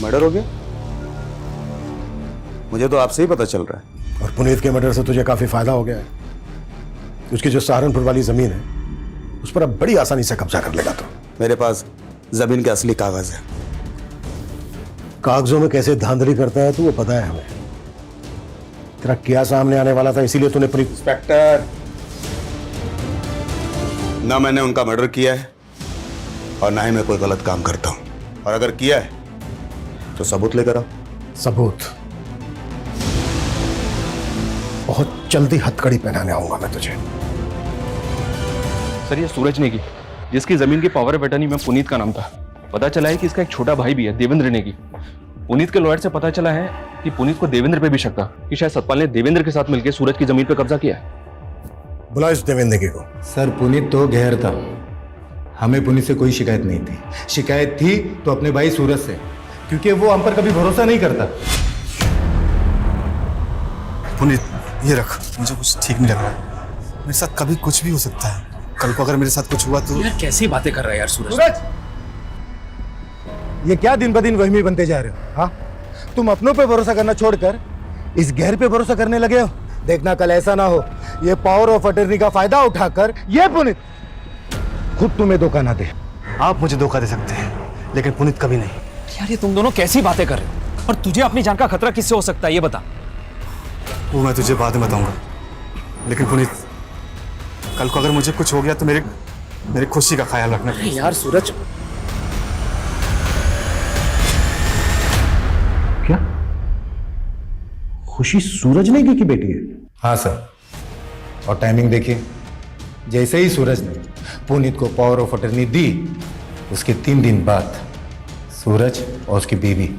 मर्डर हो गया? मुझे तो आपसे ही पता चल रहा है। और पुनीत के मर्डर से तुझे काफी फायदा हो गया है। उसकी जो सहारनपुर वाली जमीन है उस पर अब बड़ी आसानी से कब्जा कर लेगा तो। मेरे पास जमीन के असली कागज है। कागजों में कैसे धांधली करता है तो वो पता है हमें। तेरा क्या सामने आने वाला था, इसीलिए तूने इंस्पेक्टर, ना मैंने उनका मर्डर किया है और ना ही मैं कोई गलत काम करता हूं, और अगर किया है तो सबूत लेकर आओ। सबूत? बहुत जल्दी हथकड़ी पहनाने आऊंगा मैं तुझे। सर, ये सूरज नेगी, जिसकी जमीन की पावर ऑफ अटर्नी में पुनीत का नाम था, पता चला है कि इसका एक छोटा भाई भी है, देवेंद्र नेगी। पुनीत के लॉयर से पता चला है कि पुनीत को देवेंद्र पे भी शक था कि शायद सतपाल ने देवेंद्र के साथ मिलकर सूरज की जमीन पे कब्जा किया है। बुला इस देवेंद्र नेगी को। सर, पुनीत तो गैर था, हमें पुलिस से कोई शिकायत नहीं थी। शिकायत थी तो अपने भाई सूरज से, क्योंकि वो हम पर कभी भरोसा नहीं करता। पुनीत, ये रख, मुझे कुछ ठीक नहीं लग रहा है। मेरे साथ कभी कुछ भी हो सकता है। कल को अगर मेरे साथ कुछ हुआ तो। यार कैसी बातें कर रहा है यार सूरज। ये क्या दिन ब दिन वहमी बनते जा रहे हो? हाँ, तुम अपनों पे भरोसा करना छोड़कर इस गैर पे भरोसा करने लगे हो। देखना कल ऐसा ना हो ये पावर ऑफ अटर्नी का फायदा उठाकर ये पुनीत खुद तुम्हें धोखा ना दे। आप मुझे धोखा दे सकते हैं, लेकिन पुनीत कभी नहीं। यार ये तुम दोनों कैसी बातें कर रहे हो? और तुझे अपनी जान का खतरा किससे हो सकता है ये बता। वो मैं तुझे बाद में बताऊंगा, लेकिन पुनीत कल को अगर मुझे कुछ हो गया तो मेरी खुशी का ख्याल रखना। यार सूरज, क्या खुशी सूरज नेगी की बेटी है? हाँ सर, और टाइमिंग देखिए, जैसे ही सूरज ने पुनीत को पावर ऑफ अटर्नी दी उसके 3 दिन बाद सूरज और उसकी बीवी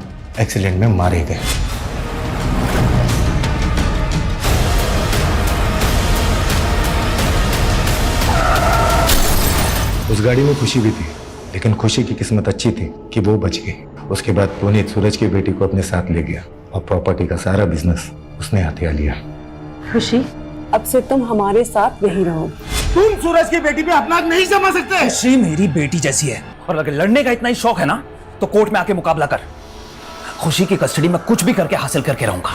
एक्सीडेंट में मारे गए। उस गाड़ी में खुशी भी थी, लेकिन खुशी की किस्मत अच्छी थी कि वो बच गई। उसके बाद पुनीत सूरज की बेटी को अपने साथ ले गया और प्रॉपर्टी का सारा बिजनेस उसने हथिया लिया। खुशी, अब से तुम हमारे साथ यहीं रहो। तुम सूरज की बेटी पे अपना नहीं जमा सकते। खुशी मेरी बेटी जैसी है, और अगर लड़ने का इतना ही शौक है ना तो कोर्ट में आके मुकाबला कर। खुशी की कस्टडी में कुछ भी करके हासिल करके रहूंगा।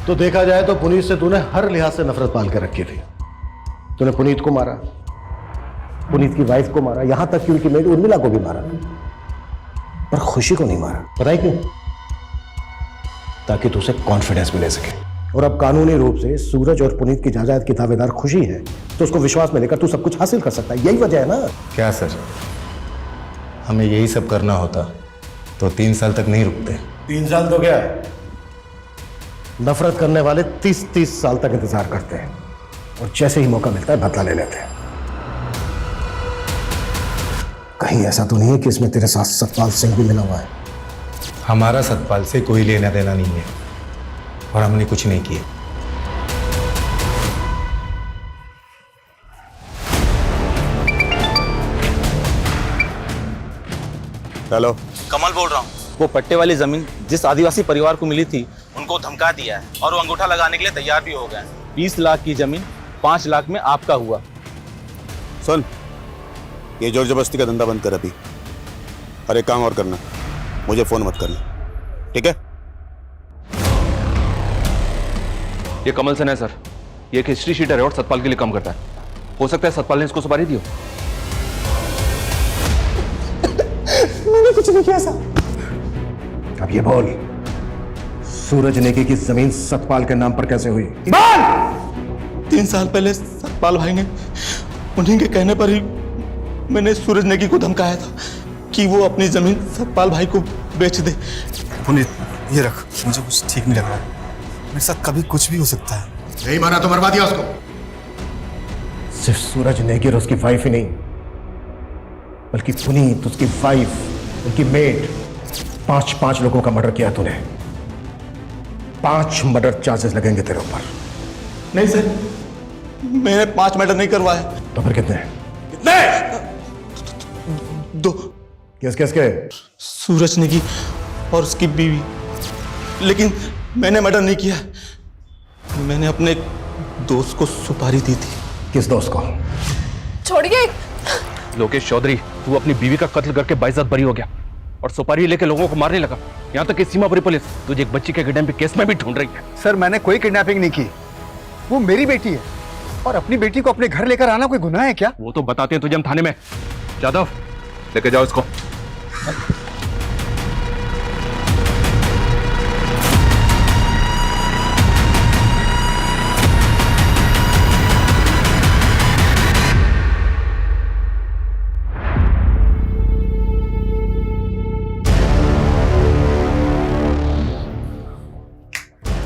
तो देखा जाए तो पुनीत से तूने हर लिहाज से नफरत पाल के रखी थी। तूने पुनीत को मारा, पुनीत की वाइफ को मारा, यहां तक कि उनकी मेड उर्मिला को भी मारा, पर खुशी को नहीं मारा। पता है क्यों? ताकि तुझे कॉन्फिडेंस मिले सके। और अब कानूनी रूप से सूरज और पुनीत की जायदाद की दावेदार खुशी है, तो उसको विश्वास में लेकर तू सब कुछ हासिल कर सकता है। यही वजह है ना? क्या सर, हमें यही सब करना होता तो 3 साल तक नहीं रुकते। 3 साल तो क्या, नफरत करने वाले 30-30 साल तक इंतजार करते हैं और जैसे ही मौका मिलता है बदला ले लेते हैं। कहीं ऐसा तो नहीं है कि इसमें तेरे साथ सतपाल सिंह भी मिला हुआ है? हमारा सतपाल से कोई लेना देना नहीं है और हमने कुछ नहीं किया। हेलो, कमल बोल रहा हूँ। वो पट्टे वाली जमीन जिस आदिवासी परिवार को मिली थी उनको धमका दिया है और वो अंगूठा लगाने के लिए तैयार भी हो गए। 20 लाख की जमीन 5 लाख में आपका हुआ। सुन, ये जोर जबरदस्ती का धंधा बंद कर अभी, और एक काम और करना, मुझे फोन मत करना, ठीक है? ये कमल सेन है सर, ये एक हिस्ट्री शीटर है और सतपाल के लिए काम करता है। हो सकता है सतपाल ने इसको सुपारी दी हो। मैंने कुछ नहीं किया सर। अब ये बोल, सूरज नेगी की जमीन सतपाल के नाम पर कैसे हुई? 3 साल पहले सतपाल भाई ने उन्हीं के कहने पर ही मैंने सूरज नेगी को धमकाया था कि वो अपनी जमीन सतपाल भाई को बेच दे। पुनीत, ये रख, मुझे कुछ ठीक नहीं लग रहा है। मेरे साथ कभी कुछ भी हो सकता है। नहीं माना तो मरवा दिया उसको। सिर्फ सूरज नेगी और उसकी वाइफ ही नहीं, बल्कि पुनीत, उसकी वाइफ, उनकी मेड, 5 लोगों का मर्डर किया तूने। 5 मर्डर चार्जेस लगेंगे तेरे ऊपर। नहीं सर, मैंने 5 मर्डर नहीं करवाया। तो फिर कितने? 2। किसके? सूरज नेगी और उसकी बीवी। लेकिन मैंने मर्डर नहीं किया, मैंने अपने दोस्त को सुपारी दी थी। किस दोस्त को? छोड़िए। लोकेश चौधरी, तू अपनी बीवी का कत्ल करके बाइज्जत बरी हो गया और सुपारी लेके लोगों को मारने लगा। यहाँ तक कि सीमापुरी पुलिस तुझे एक बच्ची के किडनैपिंग केस में भी ढूंढ रही है। सर, मैंने कोई किडनैपिंग नहीं की, वो मेरी बेटी है, और अपनी बेटी को अपने घर लेकर आना कोई गुनाह है क्या? वो तो बताते हैं तुझे हम थाने में। जादव, लेके जाओ इसको।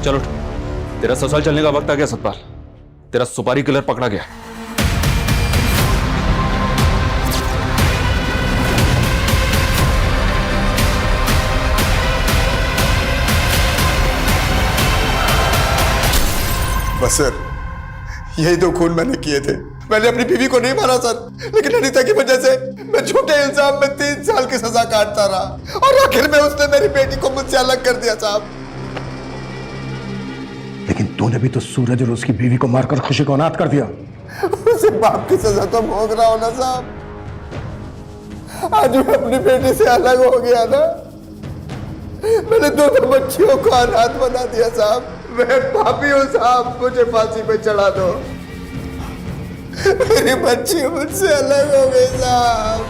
चलो, तेरा ससुराल चलने का वक्त आ गया सतपाल। तेरा सुपारी किलर पकड़ा गया। बस सर, यही 2 खून मैंने किए थे। मैंने अपनी बीवी को नहीं मारा सर, लेकिन अनीता की वजह से मैं झूठे इल्जाम में 3 साल की सजा काटता रहा और आखिर में उसने मेरी बेटी को मुझसे अलग कर दिया साहब। लेकिन तूने भी तो सूरज और उसकी बीवी को मारकर खुशी को अनाथ कर दिया। उसे बाप की सजा तो भोग रहा हूं ना साहब। आज मैं अपनी बेटी से अलग हो गया ना, मैंने दोनों बच्चियों को अनाथ बना दिया साहब। मैं पापी हूं साहब, मुझे फांसी पे चढ़ा दो। मेरी बच्ची मुझसे अलग हो गई साहब।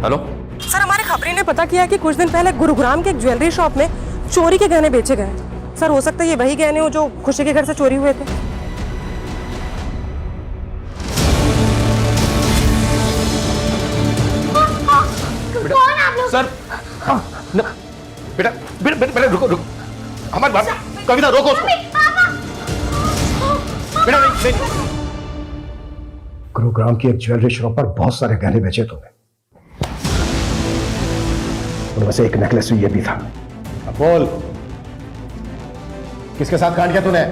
हेलो सर, हमारे खबरी ने पता किया कि कुछ दिन पहले गुरुग्राम के एक ज्वेलरी शॉप में चोरी के गहने बेचे गए। सर, हो सकता है ये वही गहने हो जो खुशी के घर से चोरी हुए थे। सर बेटा बेटा बेटा रुको रुको, हमारी बात कविता रोको उसको। बेटा नहीं। गुरुग्राम की एक ज्वेलरी शॉप पर बहुत सारे गहने बेचे तुमने, उनमें से एक नेकलेस ये भी था। अब बोल, किसके साथ कांड किया तूने?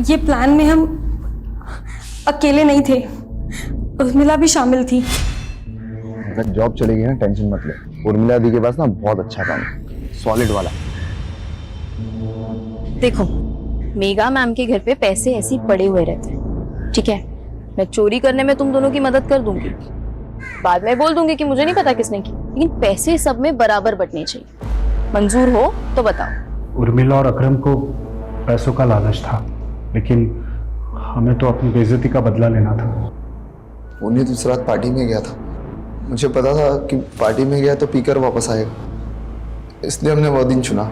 ये प्लान में हम अकेले नहीं थे, उर्मिला भी शामिल थी। अगर जॉब चलेगी ना, टेंशन मत ले। उर्मिला दी के पास ना बहुत अच्छा काम है, सॉलिड वाला। देखो, मेगा मैम के घर पे पैसे ऐसे ही पड़े हुए रहते हैं, ठीक है? मैं चोरी करने में तुम दोनों की मदद कर दूंगी, बाद में बोल दूंगी कि मुझे नहीं पता किसने की, लेकिन पैसे सब में बराबर बंटने चाहिए। मंजूर हो तो बताओ। उर्मिला और अकरम को पैसों का लालच था, लेकिन हमें तो अपनी बेइज्जती का बदला लेना था। उन्हें तो इस रात पार्टी में गया था, मुझे पता था कि पार्टी में गया तो पीकर वापस आएगा, इसलिए हमने वो दिन चुना।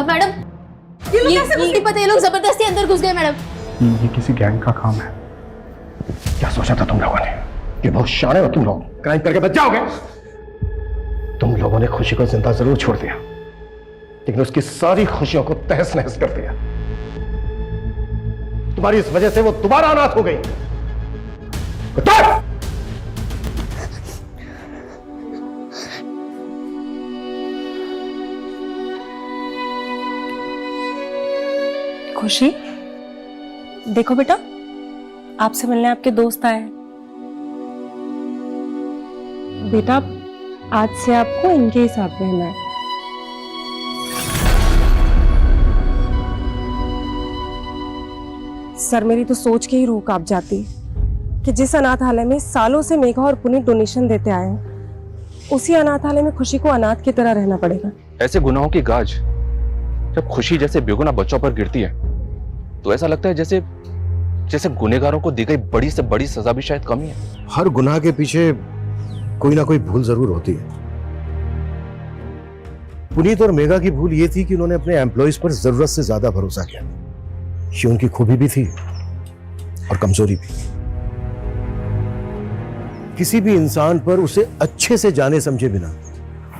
मैडम, ये पता है, लोग जबरदस्ती अंदर घुस गए मैडम। ये किसी गैंग का काम है। क्या सोचा था तुम लोगों ने कि बहुत शाणे हो तुम लोग, क्राइम करके बच जाओगे? तुम लोगों ने खुशी को जिंदा जरूर छोड़ दिया, लेकिन उसकी सारी खुशियों को तहस नहस कर दिया। तुम्हारी इस वजह से वो दोबारा अनाथ हो गई। खुशी, देखो बेटा, आपसे मिलने आपके दोस्त आए हैं। बेटा, आज से आपको इनके ही साथ रहना है। सर, मेरी तो सोच के ही रूह कांप जाती है कि जिस अनाथालय में सालों से मेघा और पुनीत डोनेशन देते आए हैं, उसी अनाथालय में खुशी को अनाथ की तरह रहना पड़ेगा। ऐसे गुनाहों की गाज जब खुशी जैसे बेगुनाह बच्चों पर गिरती है तो ऐसा लगता है जैसे जैसे गुनहगारों को दी गई बड़ी से बड़ी सजा भी शायद कम ही है। हर गुनाह के पीछे कोई ना कोई भूल जरूर होती है। पुनीत और मेघा की भूल ये थी कि उन्होंने अपने एम्प्लॉइज पर जरूरत से ज्यादा भरोसा किया। ये उनकी खूबी भी थी और कमजोरी भी। किसी भी इंसान पर उसे अच्छे से जाने समझे बिना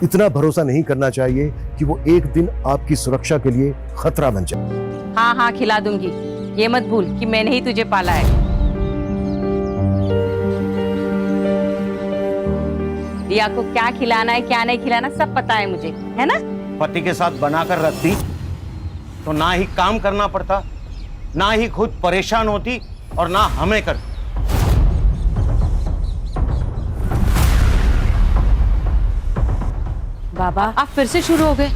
इतना भरोसा नहीं करना चाहिए कि वो एक दिन आपकी सुरक्षा के लिए खतरा बन जाए। हाँ हाँ, खिला दूंगी, ये मत भूल कि मैंने ही तुझे पाला है। रिया को क्या खिलाना है क्या नहीं खिलाना सब पता है मुझे, है ना? पति के साथ बनाकर रखती तो ना ही काम करना पड़ता, ना ही खुद परेशान होती और ना हमें कर। बाबा, आप फिर से शुरू हो गए।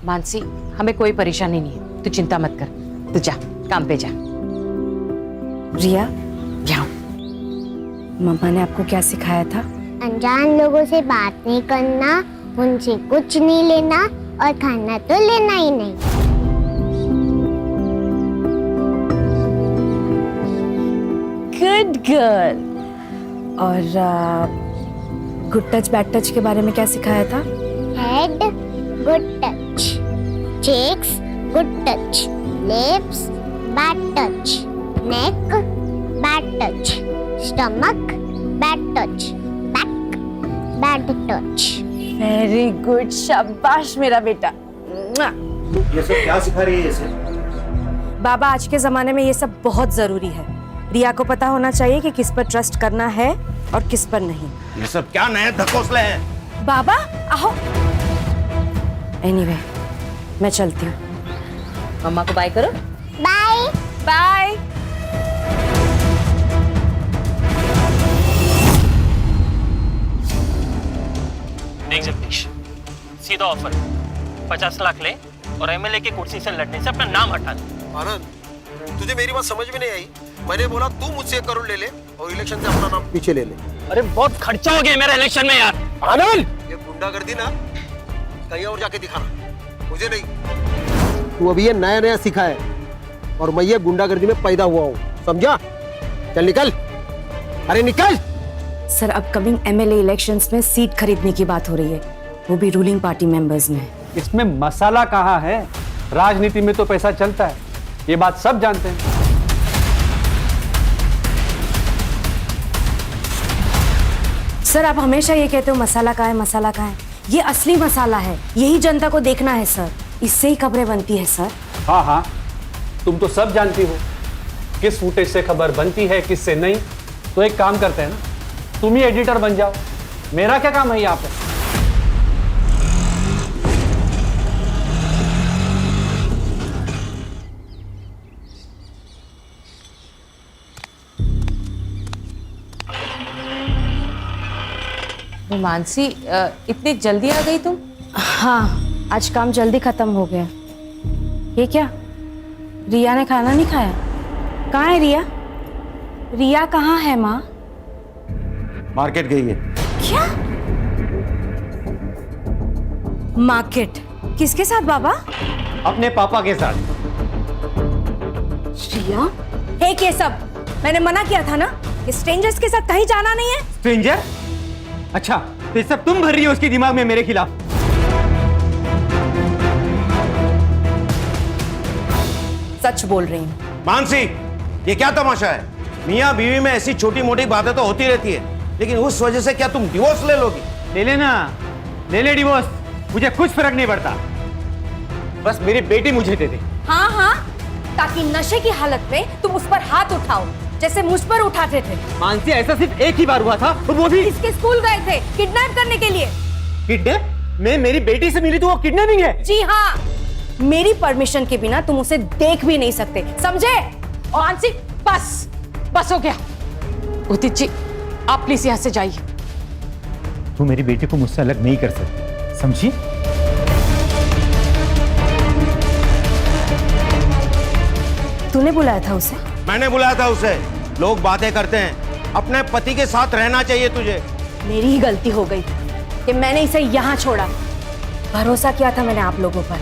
मानसी, हमें कोई परेशानी नहीं है, तू चिंता मत कर, तू जा काम पे जा। रिया, जाओ। मम्मा ने आपको क्या सिखाया था? अनजान लोगों से बात नहीं करना, उनसे कुछ नहीं लेना और खाना तो लेना ही नहीं। Good girl. और गुड टच बैड टच के बारे में क्या सिखाया था? Head good touch, cheeks good touch, lips bad touch, neck bad touch, stomach bad touch, back bad touch. Very good, शाबाश मेरा बेटा। ये सब क्या सिखा रही है इसे? बाबा, आज के जमाने में ये सब बहुत जरूरी है। रिया को पता होना चाहिए कि किस पर ट्रस्ट करना है और किस पर नहीं। ये सब क्या नए धकोसले हैं? बाबा आओ। एनीवे, मैं चलती हूँ। मम्मा को बाय करो। Bye bye. देख जगदीश, सीधा ऑफर, 50 लाख ले और एमएलए की कुर्सी से लड़ने से अपना नाम हटा दे। आनंद, तुझे मेरी बात समझ में नहीं आई। मैंने बोला तू मुझसे 1 करोड़ ले ले और इलेक्शन से अपना नाम पीछे ले ले। अरे बहुत खर्चा हो गया मेरा इलेक्शन में यार। आनंद, ये गुंडागर्दी ना कहीं और जाके दिखाना, मुझे नहीं। तू अभी ये नया नया सीखा है और मैं ये गुंडागर्दी में पैदा हुआ हूँ, समझा? चल निकल, अरे निकल। सर, अपकमिंग एमएलए इलेक्शंस में सीट खरीदने की बात हो रही है, वो भी रूलिंग पार्टी मेंबर्स में। इसमें मसाला कहाँ है? राजनीति में तो पैसा चलता है, ये बात सब जानते हैं। सर, आप हमेशा ये कहते हो मसाला कहाँ है, मसाला कहाँ है। ये असली मसाला है, यही जनता को देखना है सर, इससे ही खबरें बनती है सर। हाँ हाँ, तुम तो सब जानती हो किस फुटेज से खबर बनती है, किससे नहीं। तो एक काम करते हैं ना, तुम ही एडिटर बन जाओ, मेरा क्या काम है यहाँ पे? मानसी, इतनी जल्दी आ गई तुम? हाँ, आज काम जल्दी खत्म हो गया। ये क्या, रिया ने खाना नहीं खाया? कहाँ है रिया? रिया कहाँ है माँ? मार्केट गई है। क्या मार्केट? किसके साथ बाबा? अपने पापा के साथ। रिया, हे के सब, मैंने मना किया था ना कि स्ट्रेंजर्स के साथ कहीं जाना नहीं है। स्ट्रेंजर? अच्छा, तो ये सब तुम भर रही हो उसके दिमाग में मेरे खिलाफ। सच बोल रही हूँ। मानसी, ये क्या तमाशा है? मियाँ बीवी में ऐसी छोटी मोटी बातें तो होती रहती है, लेकिन उस वजह से क्या तुम डिवोर्स ले लोगी? ले लेना, ले ले डिवोर्स, मुझे कुछ फर्क नहीं पड़ता। बस मेरी बेटी मुझे दे दे। हाँ हाँ, ताकि नशे की हालत में तुम उस पर हाथ उठाओ जैसे मुझ पर उठाते थे। मानसी, ऐसा सिर्फ एक ही बार हुआ था और वो भी इसके स्कूल गए थे किडनैप करने के लिए। किडनैप? मैं मेरी बेटी से मिली तो वो किडनैपिंग है? जी हाँ, मेरी परमिशन के बिना तुम उसे देख भी नहीं सकते, समझे? और आंसी, बस बस हो गया। उदित जी, आप प्लीज यहाँ से जाइए। तू मेरी बेटी को मुझसे अलग नहीं कर सकती, समझी? तूने बुलाया था उसे? मैंने बुलाया था उसे। लोग बातें करते हैं, अपने पति के साथ रहना चाहिए तुझे। मेरी ही गलती हो गई कि मैंने इसे यहाँ छोड़ा। भरोसा किया था मैंने आप लोगों पर,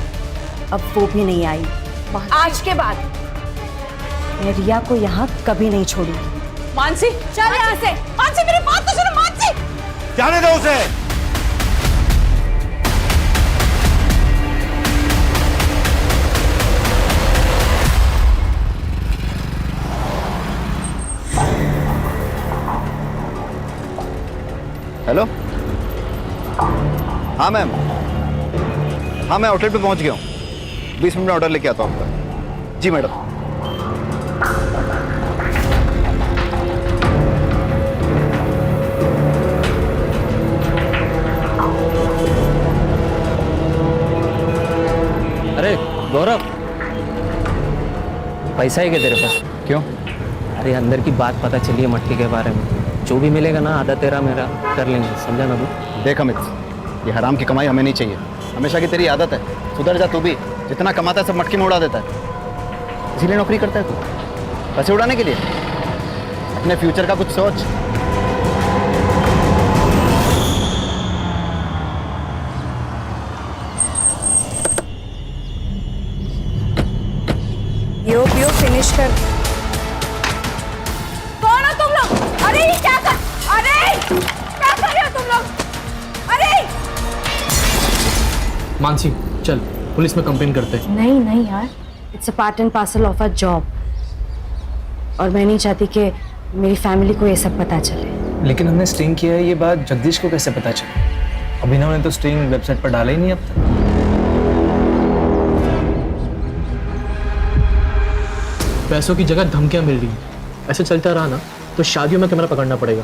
अब वो भी नहीं आई। आज के बाद मैं रिया को यहाँ कभी नहीं छोड़ूंगी। मानसी, चल यहाँ से। मानसी, मेरी बात तो सुनो। मानसी, जाने दो उसे। हेलो, हाँ मैम, हाँ मैं आउटलेट पे पहुंच गया हूँ। 20 मिनट में ऑर्डर लेके आता हूँ आपका। जी मैडम। अरे गौरव, पैसा है क्या तेरे पास? क्यों? अरे अंदर की बात पता चली है मटके के बारे में, जो भी मिलेगा ना आधा तेरा मेरा कर लेंगे, समझा ना तू? देख अमित, ये हराम की कमाई हमें नहीं चाहिए। हमेशा की तेरी आदत है, सुधर जा तू भी। जितना कमाता है सब मटके में उड़ा देता है, इसीलिए नौकरी करता है तू, पैसे उड़ाने के लिए। अपने फ्यूचर का कुछ सोच। यो पियो फिनिश कर। कौन हो तुम लोग? अरे ये क्या कर? अरे क्या कर रहे हो तुम लोग? अरे मानसी, चल पुलिस में कंप्लेन करते हैं। नहीं नहीं यार, it's a part and parcel of a job, और मैं नहीं चाहती कि मेरी फैमिली को ये सब पता चले। लेकिन हमने स्ट्रिंग किया है, ये बात जगदीश को कैसे पता चले? अभिनव ने तो स्ट्रिंग वेबसाइट पर डाला ही नहीं अब तक। पैसों की जगह धमकियां मिल रही हैं। ऐसे चलता रहा ना तो शादियों में कैमरा पकड़ना पड़ेगा।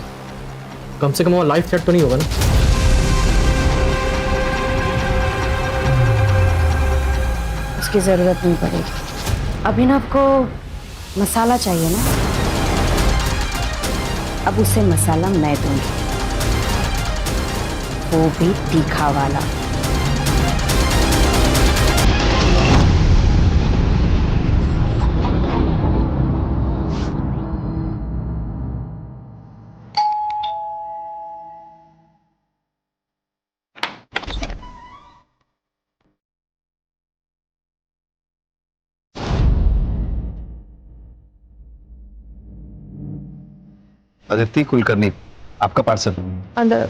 कम से कम वो लाइफ थ्रेट तो नहीं होगा ना। उसकी जरूरत नहीं पड़ेगी। अभिनव को मसाला चाहिए ना, अब उसे मसाला मैं दूंगी, वो भी तीखा वाला। अदिति कुलकर्णी, आपका पार्सल। अंदर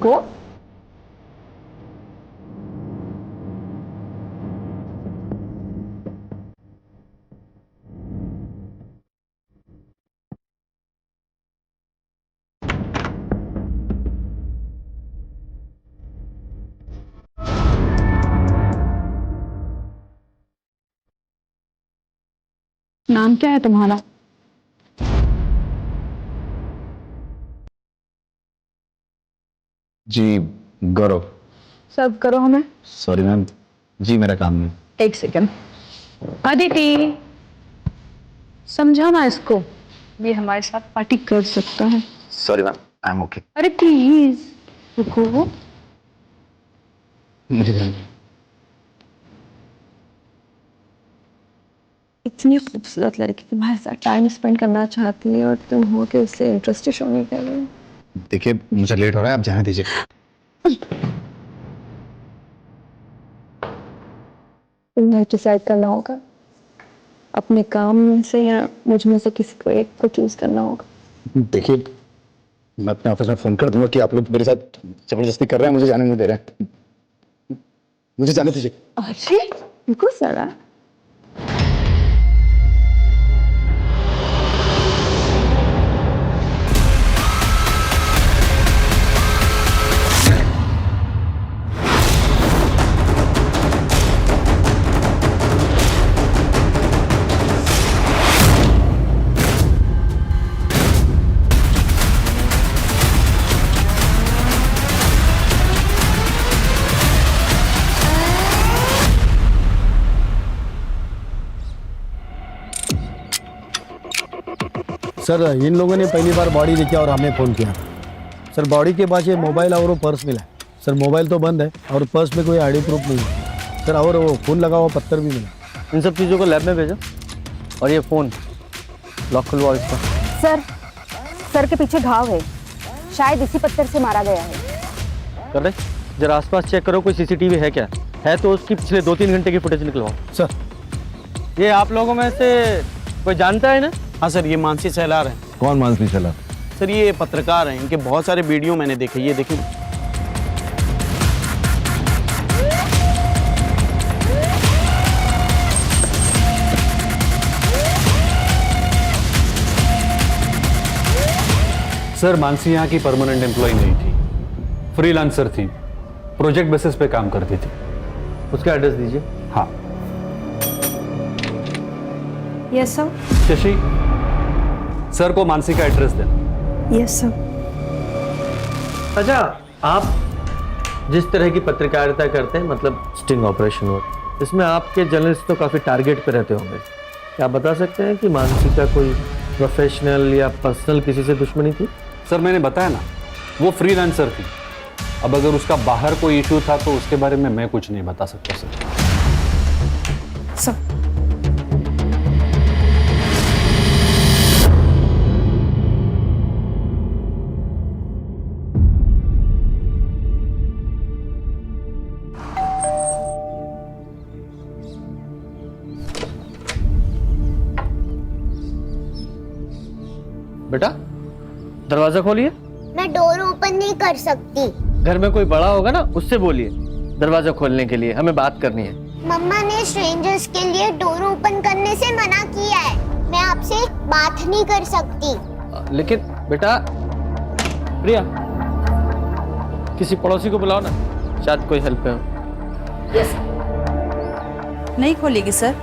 गो। नाम क्या है तुम्हारा? जी गौरव। सर्व करो हमें। सॉरी मैम, जी मेरा काम है। एक सेकंड। अदिति, समझाना इसको, ये हमारे साथ पार्टी कर सकता है। Sorry ma'am, I am okay. अरे प्लीज रुको। मुझे ध्यान नहीं। इतनी खूबसूरत लड़की तुम्हारे साथ टाइम स्पेंड करना चाहती है और तुम हो के उससे इंटरेस्ट शो नहीं कर रहे हो। देखिए मुझे लेट हो रहा है, आप जाने दीजिए। तुम्हें डिसाइड करना होगा, अपने काम में से या मुझ में से किसी को एक को चूज करना होगा। देखिए मैं अपने ऑफिस में फोन कर दूंगा कि आप लोग मेरे साथ जबरदस्ती कर रहे हैं, मुझे जाने नहीं दे रहे हैं। मुझे जाने दीजिए। अरे रुको जरा। सर इन लोगों ने पहली बार बॉडी देखी और हमें फ़ोन किया। सर बॉडी के पास ये मोबाइल और वो पर्स मिला। सर मोबाइल तो बंद है और पर्स में कोई आईडी प्रूफ नहीं है सर, और वो खून लगा हुआ पत्थर भी मिला। इन सब चीज़ों को लैब में भेजो और ये फ़ोन लॉक खुलवाओ इसका। सर के पीछे घाव है, शायद इसी पत्थर से मारा गया है। कर रहे जरा आसपास चेक करो, कोई सीसीटीवी है क्या? है तो उसकी पिछले 2-3 घंटे की फुटेज निकलवाओ। सर ये आप लोगों में से कोई जानता है ना? हाँ सर, ये मानसी सैलार हैं। कौन मानसी सैलार? सर ये पत्रकार हैं, इनके बहुत सारे वीडियो मैंने देखे। ये देखिए। सर मानसी यहाँ की परमानेंट एम्प्लॉय नहीं थी, फ्रीलांसर थी, प्रोजेक्ट बेसिस पे काम करती थी। उसका एड्रेस दीजिए। हाँ। Yes sir. शशि, सर को मानसी का एड्रेस देना। Yes sir. अच्छा, आप जिस तरह की पत्रकारिता करते हैं, मतलब स्टिंग ऑपरेशन हो, इसमें आपके जर्नलिस्ट तो काफ़ी टारगेट पे रहते होंगे। क्या आप बता सकते हैं कि मानसी का कोई प्रोफेशनल या पर्सनल किसी से दुश्मनी थी? सर मैंने बताया ना, वो फ्रीलांसर थी। अब अगर उसका बाहर कोई इशू था तो उसके बारे में मैं कुछ नहीं बता सकता सर। सर बेटा दरवाजा खोलिए। मैं डोर ओपन नहीं कर सकती। घर में कोई बड़ा होगा ना, उससे बोलिए दरवाजा खोलने के लिए, हमें बात करनी है। मम्मा ने स्ट्रेंजर्स के लिए डोर ओपन करने से मना किया है। मैं आपसे बात नहीं कर सकती। लेकिन बेटा, प्रिया किसी पड़ोसी को बुलाओ ना, शायद कोई हेल्प है। यस। नहीं खोलेगी सर।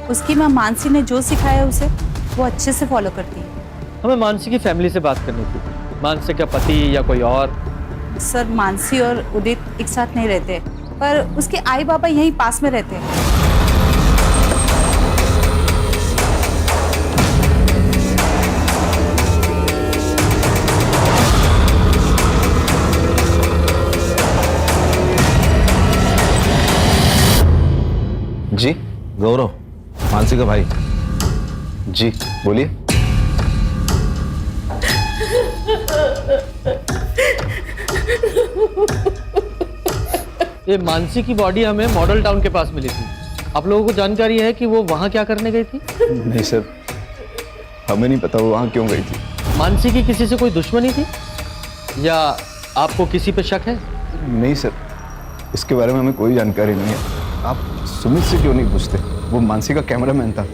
उसकी माँ मानसी ने जो सिखाया है उसे वो अच्छे से फॉलो करती है। हमें मानसी की फैमिली से बात करनी थी। मानसी का पति या कोई और? सर मानसी और उदित एक साथ नहीं रहते, पर उसके आई बाबा यहीं पास में रहते हैं। जी गौरव, मानसी का भाई। जी बोलिए। ये मानसी की बॉडी हमें मॉडल टाउन के पास मिली थी। आप लोगों को जानकारी है कि वो वहाँ क्या करने गई थी? नहीं सर, हमें नहीं पता वो वहाँ क्यों गई थी। मानसी की किसी से कोई दुश्मनी थी या आपको किसी पे शक है? नहीं सर, इसके बारे में हमें कोई जानकारी नहीं है। आप सुमित से क्यों नहीं पूछते? वो मानसी का कैमरामैन था,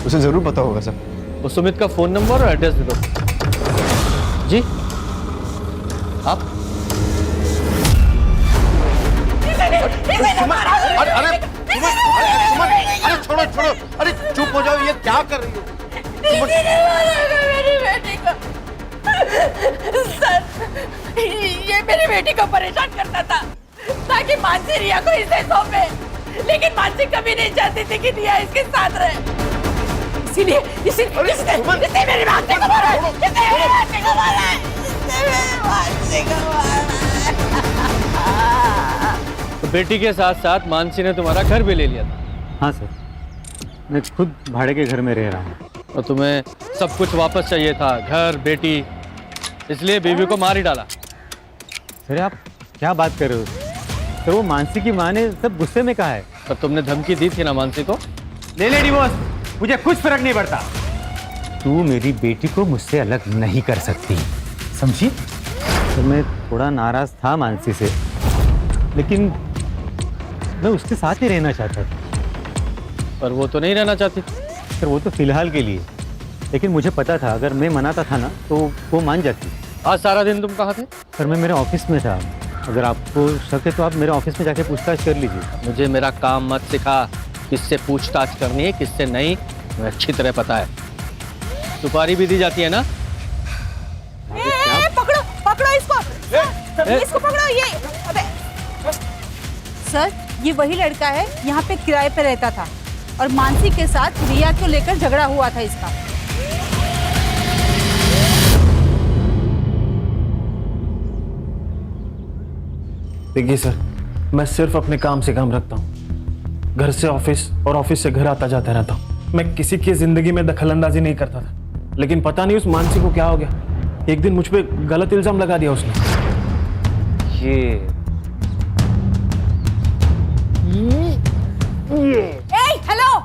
उसे जरूर पता होगा सर। वो सुमित का फोन नंबर और एड्रेस दे दो। जी आप? अरे छोड़ो छोड़ो, अरे चुप हो जाओ, ये क्या कर रही हो? मेरी बेटी को सर, ये मेरी बेटी को परेशान करता था ताकि मानसी रिया को इसे सौंपे, लेकिन मानसी कभी नहीं चाहती थी कि रिया इसके साथ रहे। इसीलिए इसने मेरी मानसी को मारा है, इसने मेरी मानसी को मारा है, इसने मेरी मानसी को मारा है। तो बेटी के साथ साथ मानसी ने तुम्हारा घर भी ले लिया था? हाँ सर, मैं खुद भाड़े के घर में रह रहा हूँ। और तुम्हें सब कुछ वापस चाहिए था, घर, बेटी, इसलिए बीवी को मार ही डाला? सर आप क्या बात कर रहे हो? सर वो मानसी की माँ ने सब गुस्से में कहा है। पर तुमने धमकी दी थी ना मानसी को? ले ले डिवोर्स, मुझे कुछ फर्क नहीं पड़ता। तू मेरी बेटी को मुझसे अलग नहीं कर सकती, समझी? तो मैं थोड़ा नाराज था मानसी से, लेकिन मैं उसके साथ ही रहना चाहता था। पर वो तो नहीं रहना चाहती। सर वो तो फिलहाल के लिए, लेकिन मुझे पता था अगर मैं मनाता था ना तो वो मान जाती। आज सारा दिन तुम कहाँ थे? सर मैं मेरे ऑफिस में था। अगर आपको शक है तो आप मेरे ऑफिस में जाके पूछताछ कर लीजिए। मुझे मेरा काम मत सिखा, किससे पूछताछ करनी है किससे नहीं मुझे अच्छी तरह पता है। सुपारी भी दी जाती है ना? पकड़ो पकड़ो इसको, इसको पकड़ो। ये अबे सर ये वही लड़का है, यहाँ पे किराए पे रहता था और मानसी के साथ रिया को लेकर झगड़ा हुआ था इसका। देखिए सर, मैं सिर्फ अपने काम से काम रखता हूँ। घर से ऑफिस और ऑफिस से घर आता जाता रहता हूँ। मैं किसी की जिंदगी में दखलंदाजी नहीं करता था, लेकिन पता नहीं उस मानसी को क्या हो गया। एक दिन मुझ पे गलत इल्जाम लगा दिया उसने। हेलो,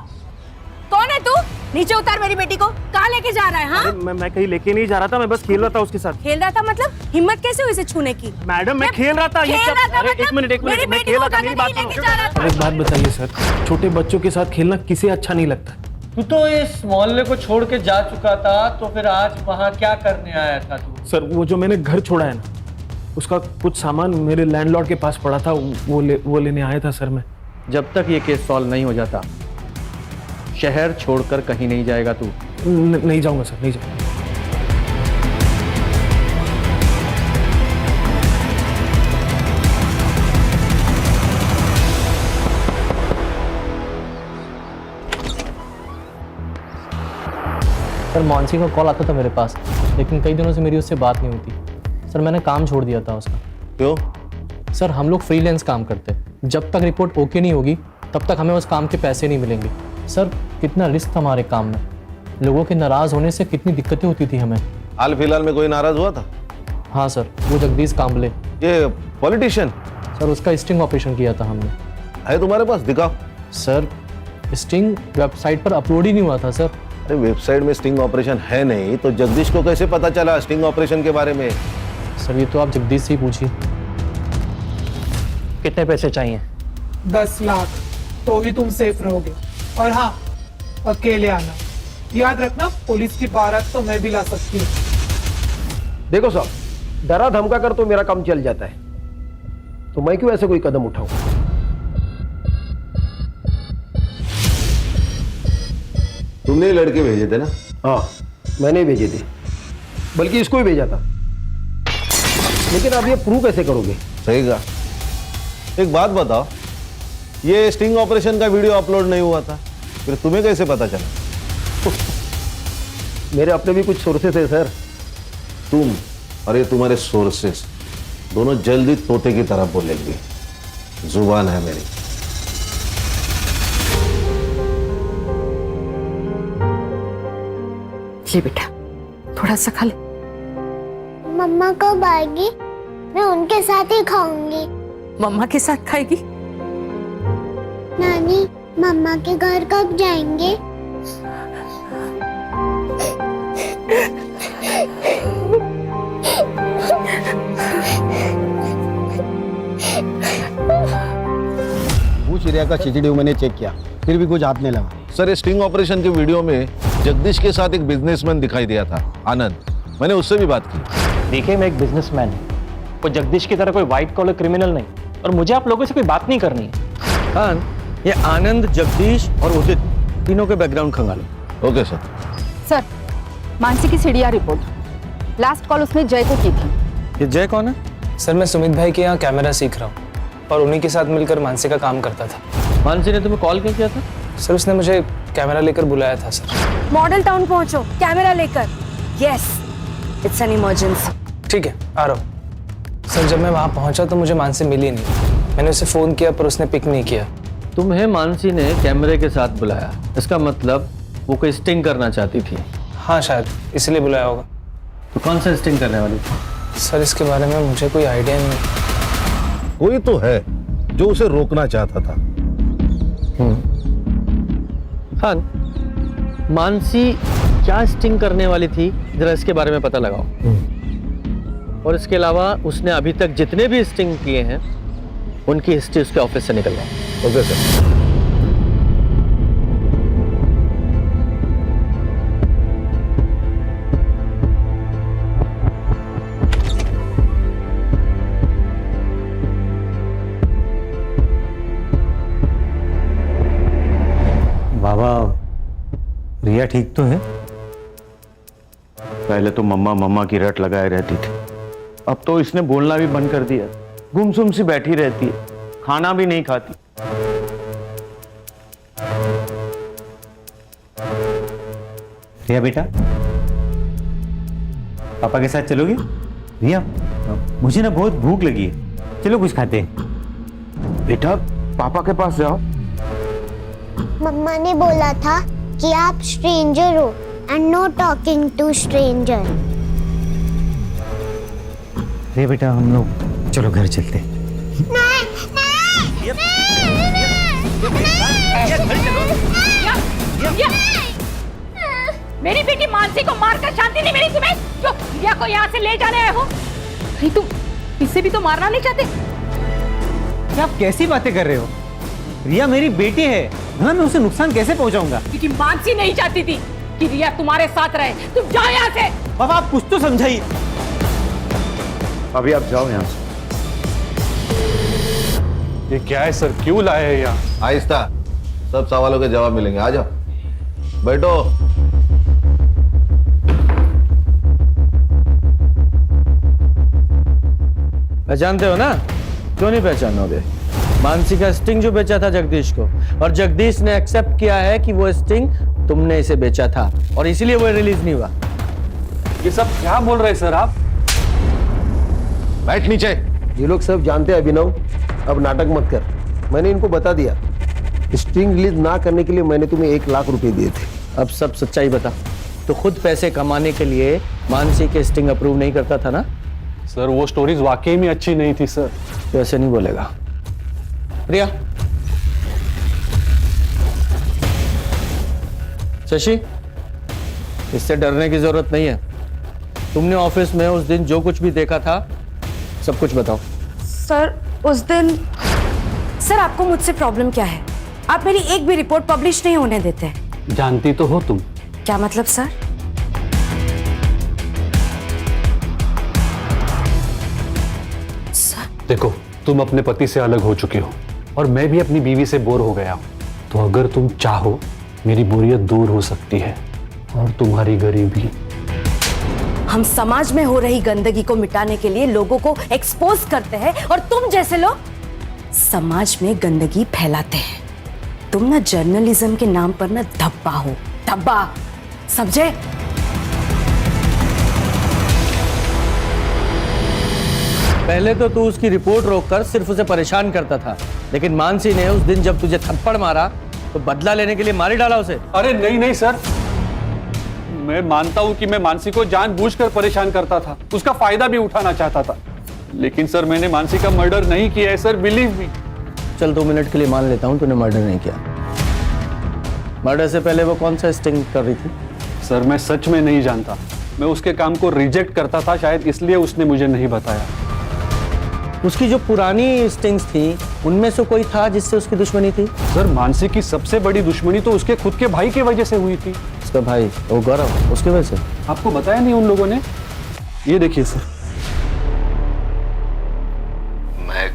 कौन है तू? नीचे उतार मेरी बेटी को। कहाँ लेके जा रहा है? हाँ मैं कहीं लेके नहीं जा रहा था, मैं बस खेल रहा था उसके साथ। खेल रहा था मतलब? हिम्मत कैसे हुई इसे छूने की? मैडम मैं खेल रहा था। ये क्या? अरे एक मिनट मैं खेल रहा था, मेरी बात सुनो। एक बात बताइए सर, छोटे बच्चों के साथ खेलना किसे अच्छा नहीं लगता? तू तो इस मोहल्ले को छोड़ के जा चुका था, तो फिर आज वहाँ क्या करने आया था तू? सर वो जो मैंने घर छोड़ा है ना, उसका कुछ सामान मेरे लैंडलॉर्ड के पास पड़ा था, वो लेने आया था सर मैं। जब तक ये केस सॉल्व नहीं हो जाता शहर छोड़कर कहीं नहीं जाएगा तू? नहीं जाऊंगा सर, नहीं जाऊंगा। सर मानसी का कॉल आता था मेरे पास, लेकिन कई दिनों से मेरी उससे बात नहीं हुई। सर मैंने काम छोड़ दिया था उसका। क्यों? सर हम लोग फ्रीलांस काम करते हैं, जब तक रिपोर्ट ओके नहीं होगी तब तक हमें उस काम के पैसे नहीं मिलेंगे। सर कितना रिस्क था हमारे काम में, लोगों के नाराज होने से कितनी दिक्कतें होती थी हमें। हाल फिलहाल में कोई नाराज हुआ था? हाँ सर, वो जगदीश कांबले, ये पॉलिटिशियन। सर उसका स्टिंग ऑपरेशन किया था हमने। है तुम्हारे पास? दिखाओ। सर स्टिंग वेबसाइट पर अपलोड ही नहीं हुआ था सर। अरे वेबसाइट में स्टिंग ऑपरेशन है नहीं तो जगदीश को कैसे पता चला स्टिंग ऑपरेशन के बारे में? सर ये तो आप जगदीश से ही पूछिए। कितने पैसे चाहिए? 10 लाख, तो ही तुम सेफ रहोगे। और हाँ, अकेले आना। याद रखना, पुलिस की बारात तो मैं भी ला सकती हूँ। देखो साहब, डरा धमका कर तो मेरा काम चल जाता है, तो मैं क्यों ऐसे कोई कदम उठाऊं? तुमने ही लड़के भेजे थे ना? हाँ, मैंने ही भेजे थे, बल्कि इसको ही भेजा था। लेकिन आप ये प्रूव कैसे करोगे? सही कहा। एक बात बताओ, ये स्टिंग ऑपरेशन का वीडियो अपलोड नहीं हुआ था, फिर तुम्हें कैसे पता चला? मेरे अपने भी कुछ सोर्सेस है सर। तुम और ये तुम्हारे सोर्सेस दोनों जल्दी तोते की तरह बोलेंगे। जुबान है मेरी। ले बेटा, थोड़ा सा खा ले। मम्मा कब आएगी? मैं उनके साथ ही खाऊंगी। मम्मा के साथ खाएगी? नानी, मम्मा के घर कब जाएंगे? पूछ रिया का सीसीटीवी मैंने चेक किया, फिर भी कुछ हाथ नहीं लगा। सर, ये स्टिंग ऑपरेशन के वीडियो में जगदीश के साथ एक बिजनेसमैन दिखाई दिया था, आनंद। मैंने उससे भी बात की। देखिए, मैं एक बिजनेसमैन हूँ, वो जगदीश की तरह कोई व्हाइट कॉलर क्रिमिनल नहीं, और मुझे आप लोगों से कोई बात नहीं करनी है। हाँ, ये आनंद, जगदीश और उदित तीनों के बैकग्राउंड खंगालो। Okay sir. सर, मानसी की सीडीआर रिपोर्ट। लास्ट कॉल उसने जय को की थी। ये जय कौन है? सर, मैं सुमित भाई के यहाँ कैमरा सीख रहा हूँ और उन्हीं के साथ मिलकर मानसी का काम करता था। मानसी ने तुम्हें कॉल क्यों किया था? सर, उसने मुझे कैमरा लेकर बुलाया था सर। मॉडल टाउन पहुंचो, कैमरा लेकर। Yes, it's an emergency. ठीक है, आ रहा हूँ। सर, जब मैं वहाँ पहुँचा तो मुझे मानसी मिली नहीं। मैंने उसे फ़ोन किया पर उसने पिक नहीं किया। तुम्हें मानसी ने कैमरे के साथ बुलाया, इसका मतलब वो कोई स्टिंग करना चाहती थी। हाँ, शायद इसलिए बुलाया होगा। तो कौन सा स्टिंग करने वाली थी? सर, इसके बारे में मुझे कोई आइडिया नहीं। कोई तो है जो उसे रोकना चाहता था। हाँ, मानसी क्या स्टिंग करने वाली थी, जरा इसके बारे में पता लगाओ। और इसके अलावा उसने अभी तक जितने भी स्टिंग किए हैं उनकी हिस्ट्री उसके ऑफिस से निकलवाओ। Okay sir. बाबा, रिया ठीक तो है? पहले तो मम्मा मम्मा की रट लगाए रहती थी, अब तो इसने बोलना भी बंद कर दिया। गुमसुम सी बैठी रहती है, खाना भी नहीं खाती। रिया बेटा, पापा के साथ चलोगी? रिया, मुझे ना बहुत भूख लगी है, चलो कुछ खाते हैं। बेटा, पापा के पास जाओ। मम्मा ने बोला था कि आप स्ट्रेंजर हो and no talking to stranger. Riya बेटा, हम लोग चलो घर चलते हैं। मेरी बेटी मानसी को मारकर शांति नहीं मिली तुम्हें, जो रिया को यहाँ से ले जाने आए हो? नहीं, तुम इसे भी तो मारना नहीं चाहते? आप कैसी बातें कर रहे हो? रिया मेरी बेटी है, मैं उसे नुकसान कैसे पहुंचाऊंगा? क्योंकि मानसी नहीं चाहती थी कि रिया तुम्हारे साथ रहे। तुम जाओ यहाँ से। पापा, आप कुछ तो समझाइए। अभी आप जाओ यहाँ से। ये क्या है सर, क्यों लाए हैं यहाँ? आहिस्ता, सब सवालों के जवाब मिलेंगे। आ जाओ, बैठो। पहचानते हो ना? क्यों नहीं पहचानोगे? मानसी का स्टिंग जो बेचा था जगदीश को, और जगदीश ने एक्सेप्ट किया है कि वो स्टिंग तुमने इसे बेचा था, और इसीलिए वो रिलीज नहीं हुआ। ये सब क्या बोल रहे हैं सर आप? बैठ नीचे। ये लोग सब जानते हैं अभिनव, अब नाटक मत कर। मैंने इनको बता दिया, स्टिंग रिलीज ना करने के लिए मैंने तुम्हें 1 लाख रुपए दिए थे। अब सब सच्चाई बता। तो खुद पैसे कमाने के लिए मानसी के स्टिंग अप्रूव नहीं करता था ना? सर, वो स्टोरीज वाकई में अच्छी नहीं थी सर। तो ऐसे नहीं बोलेगा। प्रिया, शशि, इससे डरने की जरूरत नहीं है। तुमने ऑफिस में उस दिन जो कुछ भी देखा था सब कुछ बताओ। सर, उस दिन सर आपको मुझसे प्रॉब्लम क्या है? आप मेरी एक भी रिपोर्ट पब्लिश नहीं होने देते। जानती तो हो तुम। क्या मतलब सर? देखो, तुम अपने पति से अलग हो चुके हो और मैं भी अपनी बीवी से बोर हो गया हूं। तो अगर तुम चाहो मेरी बोरियत दूर हो सकती है और तुम्हारी गरीबी। हम समाज में हो रही गंदगी को मिटाने के लिए लोगों को एक्सपोज करते हैं और तुम जैसे लोग समाज में गंदगी फैलाते हैं। तुम ना जर्नलिज्म के नाम पर ना धब्बा हो, धब्बा, समझे? पहले तो तू उसकी रिपोर्ट रोककर सिर्फ उसे परेशान करता था, लेकिन मानसी ने उस दिन जब तुझे थप्पड़ मारा तो बदला लेने के लिए मार ही डाला उसे। अरे नहीं नहीं सर, मैं मानता हूं कि मैं मानसी को जानबूझकर परेशान करता था, उसका फायदा भी उठाना चाहता था, लेकिन सर मैंने मानसी का मर्डर नहीं किया है सर, बिलीव मी। चल 2 मिनट के लिए मान लेता हूं तूने मर्डर नहीं किया। मर्डर से पहले वो कौन सा स्टिंग कर रही थी? सर मैं सच में नहीं जानता, मैं उसके काम को रिजेक्ट करता था, शायद इसलिए उसने मुझे नहीं बताया। उसकी जो पुरानी स्टिंग्स थी उनमें से कोई था जिससे उसकी दुश्मनी थी? सर मानसी की सबसे बड़ी दुश्मनी तो उसके खुद के भाई की वजह से हुई थी। उसका भाई वो गौरव, उसकी वजह से? आपको बताया नहीं उन लोगों ने? ये देखिए सर। मैं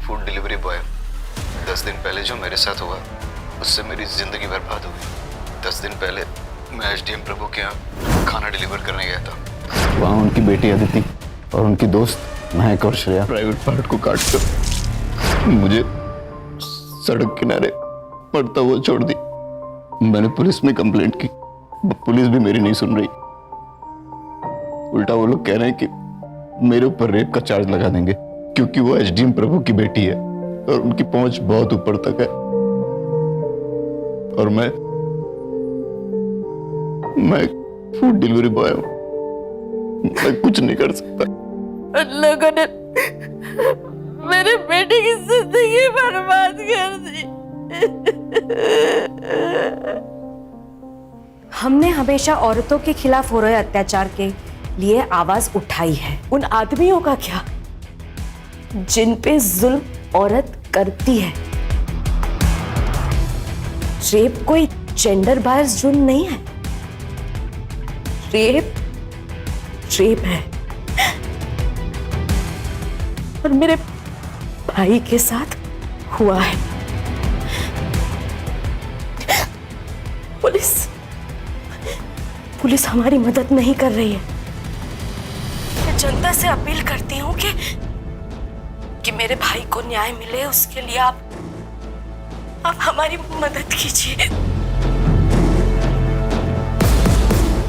फूड डिलीवरी बॉय, 10 दिन पहले जो मेरे साथ हुआ उससे मेरी जिंदगी बर्बाद हो गई। 10 दिन पहले मैं एसडीएम प्रभु के यहाँ खाना डिलीवर करने गया था। वहाँ उनकी बेटी अदिति और उनकी दोस्त महक और श्रेया प्राइवेट पार्ट को काट कर मुझे सड़क किनारे पड़ता हुआ छोड़ दी। मैंने पुलिस में कंप्लेंट की, पुलिस भी मेरी नहीं सुन रही। उल्टा वो लोग कह रहे हैं कि मेरे ऊपर रेप का चार्ज लगा देंगे क्योंकि वो एसडीएम प्रभु की बेटी है और उनकी पहुंच बहुत ऊपर तक है और मैं फूड डिलीवरी बॉय हूं, मैं कुछ नहीं कर सकता। उन लोगों ने मेरे बेटे की जिंदगी बर्बाद कर दी। हमने हमेशा औरतों के खिलाफ हो रहे अत्याचार के लिए आवाज उठाई है। उन आदमियों का क्या जिन पे जुल्म औरत करती है? रेप कोई जेंडर बायस जुर्म नहीं है। रेप है और मेरे भाई के साथ हुआ है। पुलिस हमारी मदद नहीं कर रही है। मैं जनता से अपील करती हूँ कि मेरे भाई को न्याय मिले, उसके लिए आप हमारी मदद कीजिए।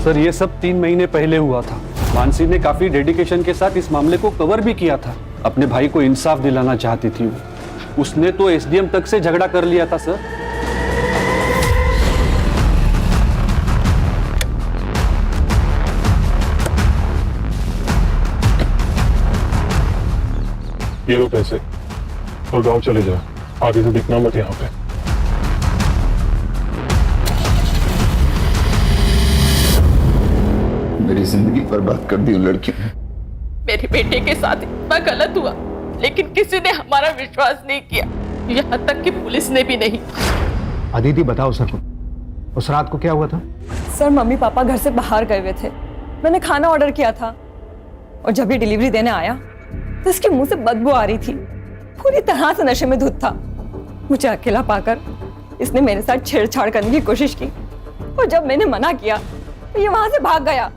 सर ये सब 3 महीने पहले हुआ था। मानसी ने काफी डेडिकेशन के साथ इस मामले को कवर भी किया था। अपने भाई को इंसाफ दिलाना चाहती थी वो। उसने तो एसडीएम तक से झगड़ा कर लिया था सर। ये लो पैसे और गांव चले जाओ, आगे से दिखना मत यहाँ पे। मेरी जिंदगी बर्बाद कर दी उन लड़कियों ने। मेरे बेटे के साथ इतना गलत हुआ लेकिन किसी ने हमारा विश्वास नहीं किया, यहाँ तक कि पुलिस ने भी नहीं। अदिति बताओ सर को, उस रात को क्या हुआ था? सर मम्मी पापा घर से बाहर गए हुए थे। मैंने खाना ऑर्डर किया था और जब ये डिलीवरी देने आया तो इसके मुंह से बदबू आ रही थी। पूरी तरह से नशे में धुत था। मुझे अकेला पाकर इसने मेरे साथ छेड़छाड़ करने की कोशिश की और जब मैंने मना किया तो ये वहां से भाग गया।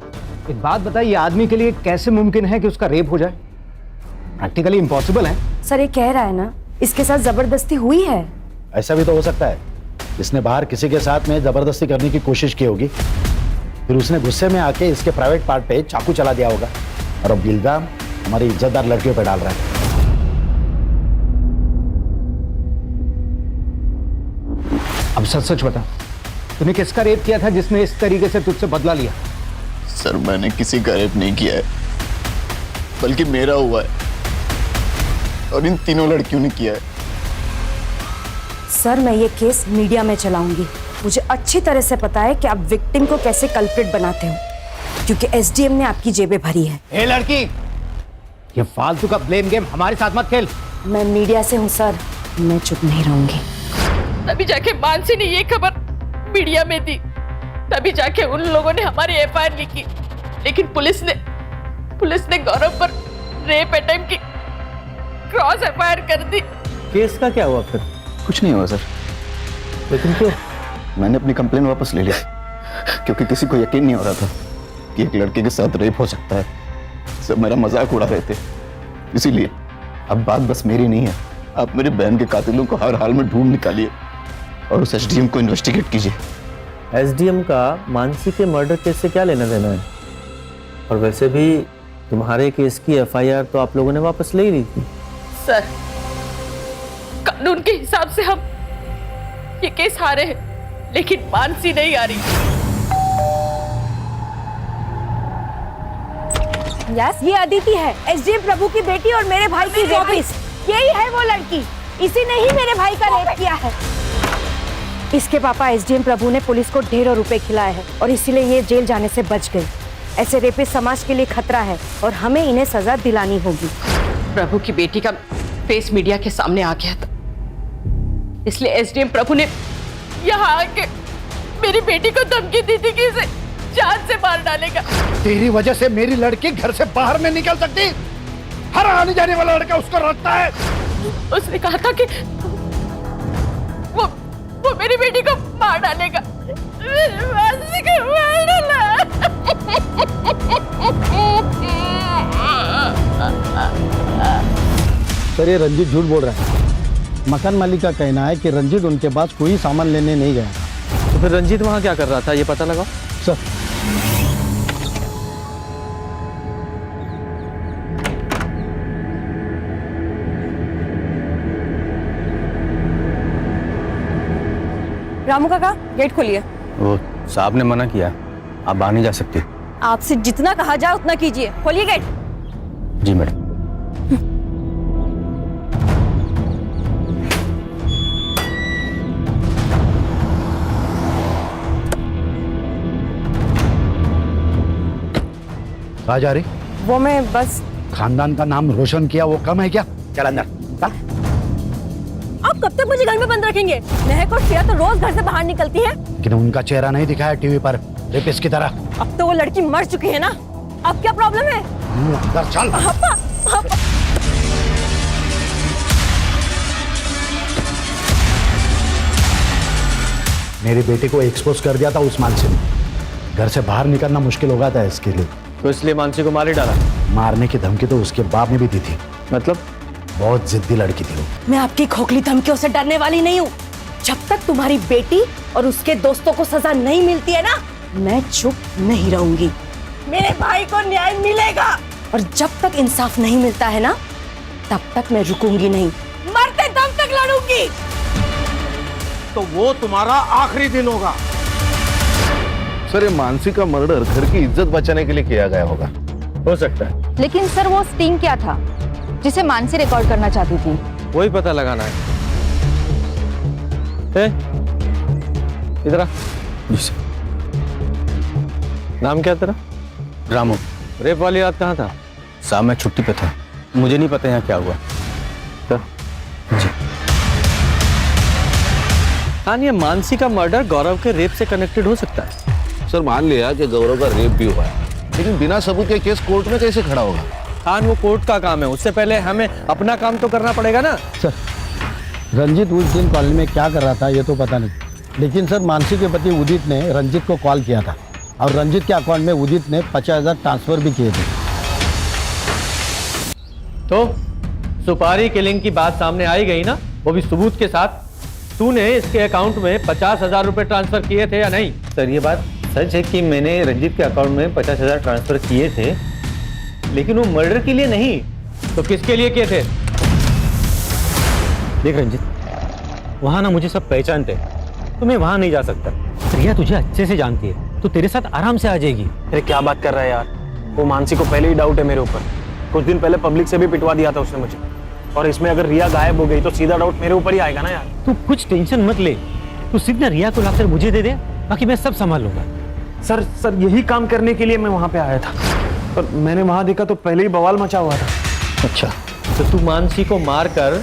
एक बात बताइए, आदमी के लिए कैसे मुमकिन है कि उसका रेप हो जाए? प्रैक्टिकली इम्पॉसिबल है। सर ये कह रहा है ना इसके साथ जबरदस्ती हुई है। ऐसा भी तो हो सकता है, इसने बाहर किसी के साथ में जबरदस्ती करने की कोशिश की होगी, फिर उसने गुस्से में आके इसके प्राइवेट पार्ट पे चाकू चला दिया होगा और अब इल्जाम हमारी इज्जतदार लड़कियों पे डाल रहा है। अब सच सच बता, तूने किसका रेप किया था जिसने इस तरीके से तुझसे बदला लिया? सर मैंने किसी का रेप नहीं किया है, बल्कि मेरा हुआ है और इन तीनों लड़कियों ने किया है। सर मैं ये केस मीडिया में चलाऊंगी। मुझे अच्छी तरह से पता है कि आप विक्टिम को कैसे कल्प्रिट बनाते हो, क्योंकि एसडीएम ने आपकी जेबें भरी है। ए लड़की, ये फालतू का ब्लेम गेम हमारे साथ मत खेल। मैं मीडिया से हूँ सर, मैं चुप नहीं रहूंगी। तभी जाके मानसी ने ये खबर मीडिया में दी, तभी जाके उन लोगों ने हमारी एफआईआर लिखी, लेकिन पुलिस ने गौरव पर रेप अटेम्प्ट की क्रॉस एफआईआर कर दी। केस का क्या हुआ फिर? कुछ नहीं हुआ सर। लेकिन क्यों? मैंने अपनी कंप्लेन वापस ले ली क्योंकि किसी को यकीन नहीं हो रहा था कि एक लड़के के साथ रेप हो सकता है। सब मेरा मजाक उड़ा रहे थे। इसीलिए अब बात बस मेरी नहीं है, आप मेरी बहन के कातिलों को हर हाल में ढूंढ निकालिए और उस एसडीएम को इन्वेस्टिगेट कीजिए। एसडीएम का मानसी के मर्डर केस से क्या लेना देना है? और वैसे भी तुम्हारे केस की एफआईआर तो आप लोगों ने वापस ले ही ली थी। सर, कानून के हिसाब से हम ये केस हारे हैं, लेकिन मानसी नहीं आ रही। यस, ये अदिति है, एसडीएम प्रभु की बेटी और मेरे भाई की रेपिस्ट। यही है वो लड़की, इसी ने ही मेरे भाई का रेप किया है। इसके पापा एसडीएम प्रभु ने पुलिस को ढेरों रुपए खिलाए हैं और इसीलिए ये जेल जाने से बच गई। ऐसे रेपिस्ट समाज के लिए खतरा है और हमें इन्हें सजा दिलानी होगी। प्रभु की बेटी का फेस मीडिया के सामने आ गया था, इसलिए एसडीएम प्रभु ने यहाँ आके मेरी बेटी को धमकी दी थी कि इसे जान से मार डालेगा। तेरी वजह से मेरी लड़की घर से बाहर नहीं निकल सकती। हर आने जाने वाला लड़का उसको रखता है। उसने कहा था कि वो मेरी बेटी को मार डालेगा। मेरी मानसी को मार डाला। सर, ये रंजीत झूठ बोल रहा है। मकान मालिक का कहना है कि रंजीत उनके पास कोई सामान लेने नहीं गया। तो फिर रंजीत वहां क्या कर रहा था, ये पता लगाओ। सर, रामू काका, गेट खोलिए। वो साहब ने मना किया, आप बाहर नहीं जा सकते। आपसे जितना कहा जाए उतना कीजिए, खोलिए गेट। जी मैडम। कहाँ जा रही? वो मैं बस। खानदान का नाम रोशन किया वो कम है क्या? चल अंदर चल। आप कब तक मुझे घर में बंद रखेंगे? महक और श्रेया तो रोज घर से बाहर निकलती है। लेकिन उनका चेहरा नहीं दिखाया टीवी पर रेपिस्ट की तरह। अब तो वो लड़की मर चुकी है ना, अब क्या प्रॉब्लम है? अंदर चल। पापा, पापा। मेरी बेटी को एक्सपोज कर दिया था उस मानसी ने। घर से बाहर निकलना मुश्किल हो गया था इसके लिए, तो इसलिए मानसी को मार ही डाला। मारने की धमकी तो उसके बाप ने भी दी थी। मतलब? बहुत जिद्दी लड़की थी वो। मैं आपकी खोखली धमकियों से डरने वाली नहीं हूँ। जब तक तुम्हारी बेटी और उसके दोस्तों को सजा नहीं मिलती है ना, मैं चुप नहीं रहूंगी। मेरे भाई को न्याय मिलेगा और जब तक इंसाफ नहीं मिलता है ना, तब तक मैं रुकूंगी नहीं, मरते दम तक लड़ूंगी। तो वो तुम्हारा आखिरी दिन होगा। सर, ये मानसी का मर्डर घर की इज्जत बचाने के लिए किया गया होगा। हो सकता है, लेकिन सर वो स्टिंग क्या था जिसे मानसी रिकॉर्ड करना चाहती थी? वही पता लगाना है। इधर आ। नाम क्या तेरा? रामू। रेप वाली रात कहाँ था? साहब, मैं छुट्टी पे था, मुझे नहीं पता यहाँ क्या हुआ। जी। हाँ, ये मानसी का मर्डर गौरव के रेप से कनेक्टेड हो सकता है। सर, मान लिया कि गौरव का रेप भी हुआ है, लेकिन बिना सबूत के केस कोर्ट में कैसे खड़ा होगा? हाँ, वो कोर्ट का काम है, उससे पहले हमें अपना काम तो करना पड़ेगा ना। सर, रंजीत उस दिन कॉलेज में क्या कर रहा था ये तो पता नहीं, लेकिन सर मानसी के पति उदित ने रंजीत को कॉल किया था और रंजीत के अकाउंट में उदित ने 50,000 ट्रांसफर भी किए थे। तो सुपारी किलिंग की बात सामने आई गई ना, वो भी सबूत के साथ। तूने इसके अकाउंट में 50,000 रुपए ट्रांसफर किए थे या नहीं? सर, ये बात सच है कि मैंने रंजीत के अकाउंट में 50,000 ट्रांसफर किए थे, लेकिन वो मर्डर के लिए नहीं। तो किसके लिए किए थे? देख रंजीत, वहां ना मुझे सब पहचानते, तो मैं वहां नहीं जा सकता। रिया तुझे अच्छे से जानती है, तो तेरे साथ आराम से आ जाएगी। अरे क्या बात कर रहा है यार, वो मानसी को पहले ही डाउट है मेरे ऊपर। कुछ दिन पहले पब्लिक से भी पिटवा दिया था उसने मुझे, और इसमें अगर रिया गायब हो गई तो सीधा डाउट मेरे ऊपर ही आएगा ना यार। तू कुछ टेंशन मत ले, तू सीधा रिया को लाकर मुझे दे दे, बाकी मैं सब संभाल लूंगा। सर यही काम करने के लिए मैं वहां पे आया था, पर मैंने वहां देखा तो पहले ही बवाल मचा हुआ था। अच्छा, तो तू मानसी को मारकर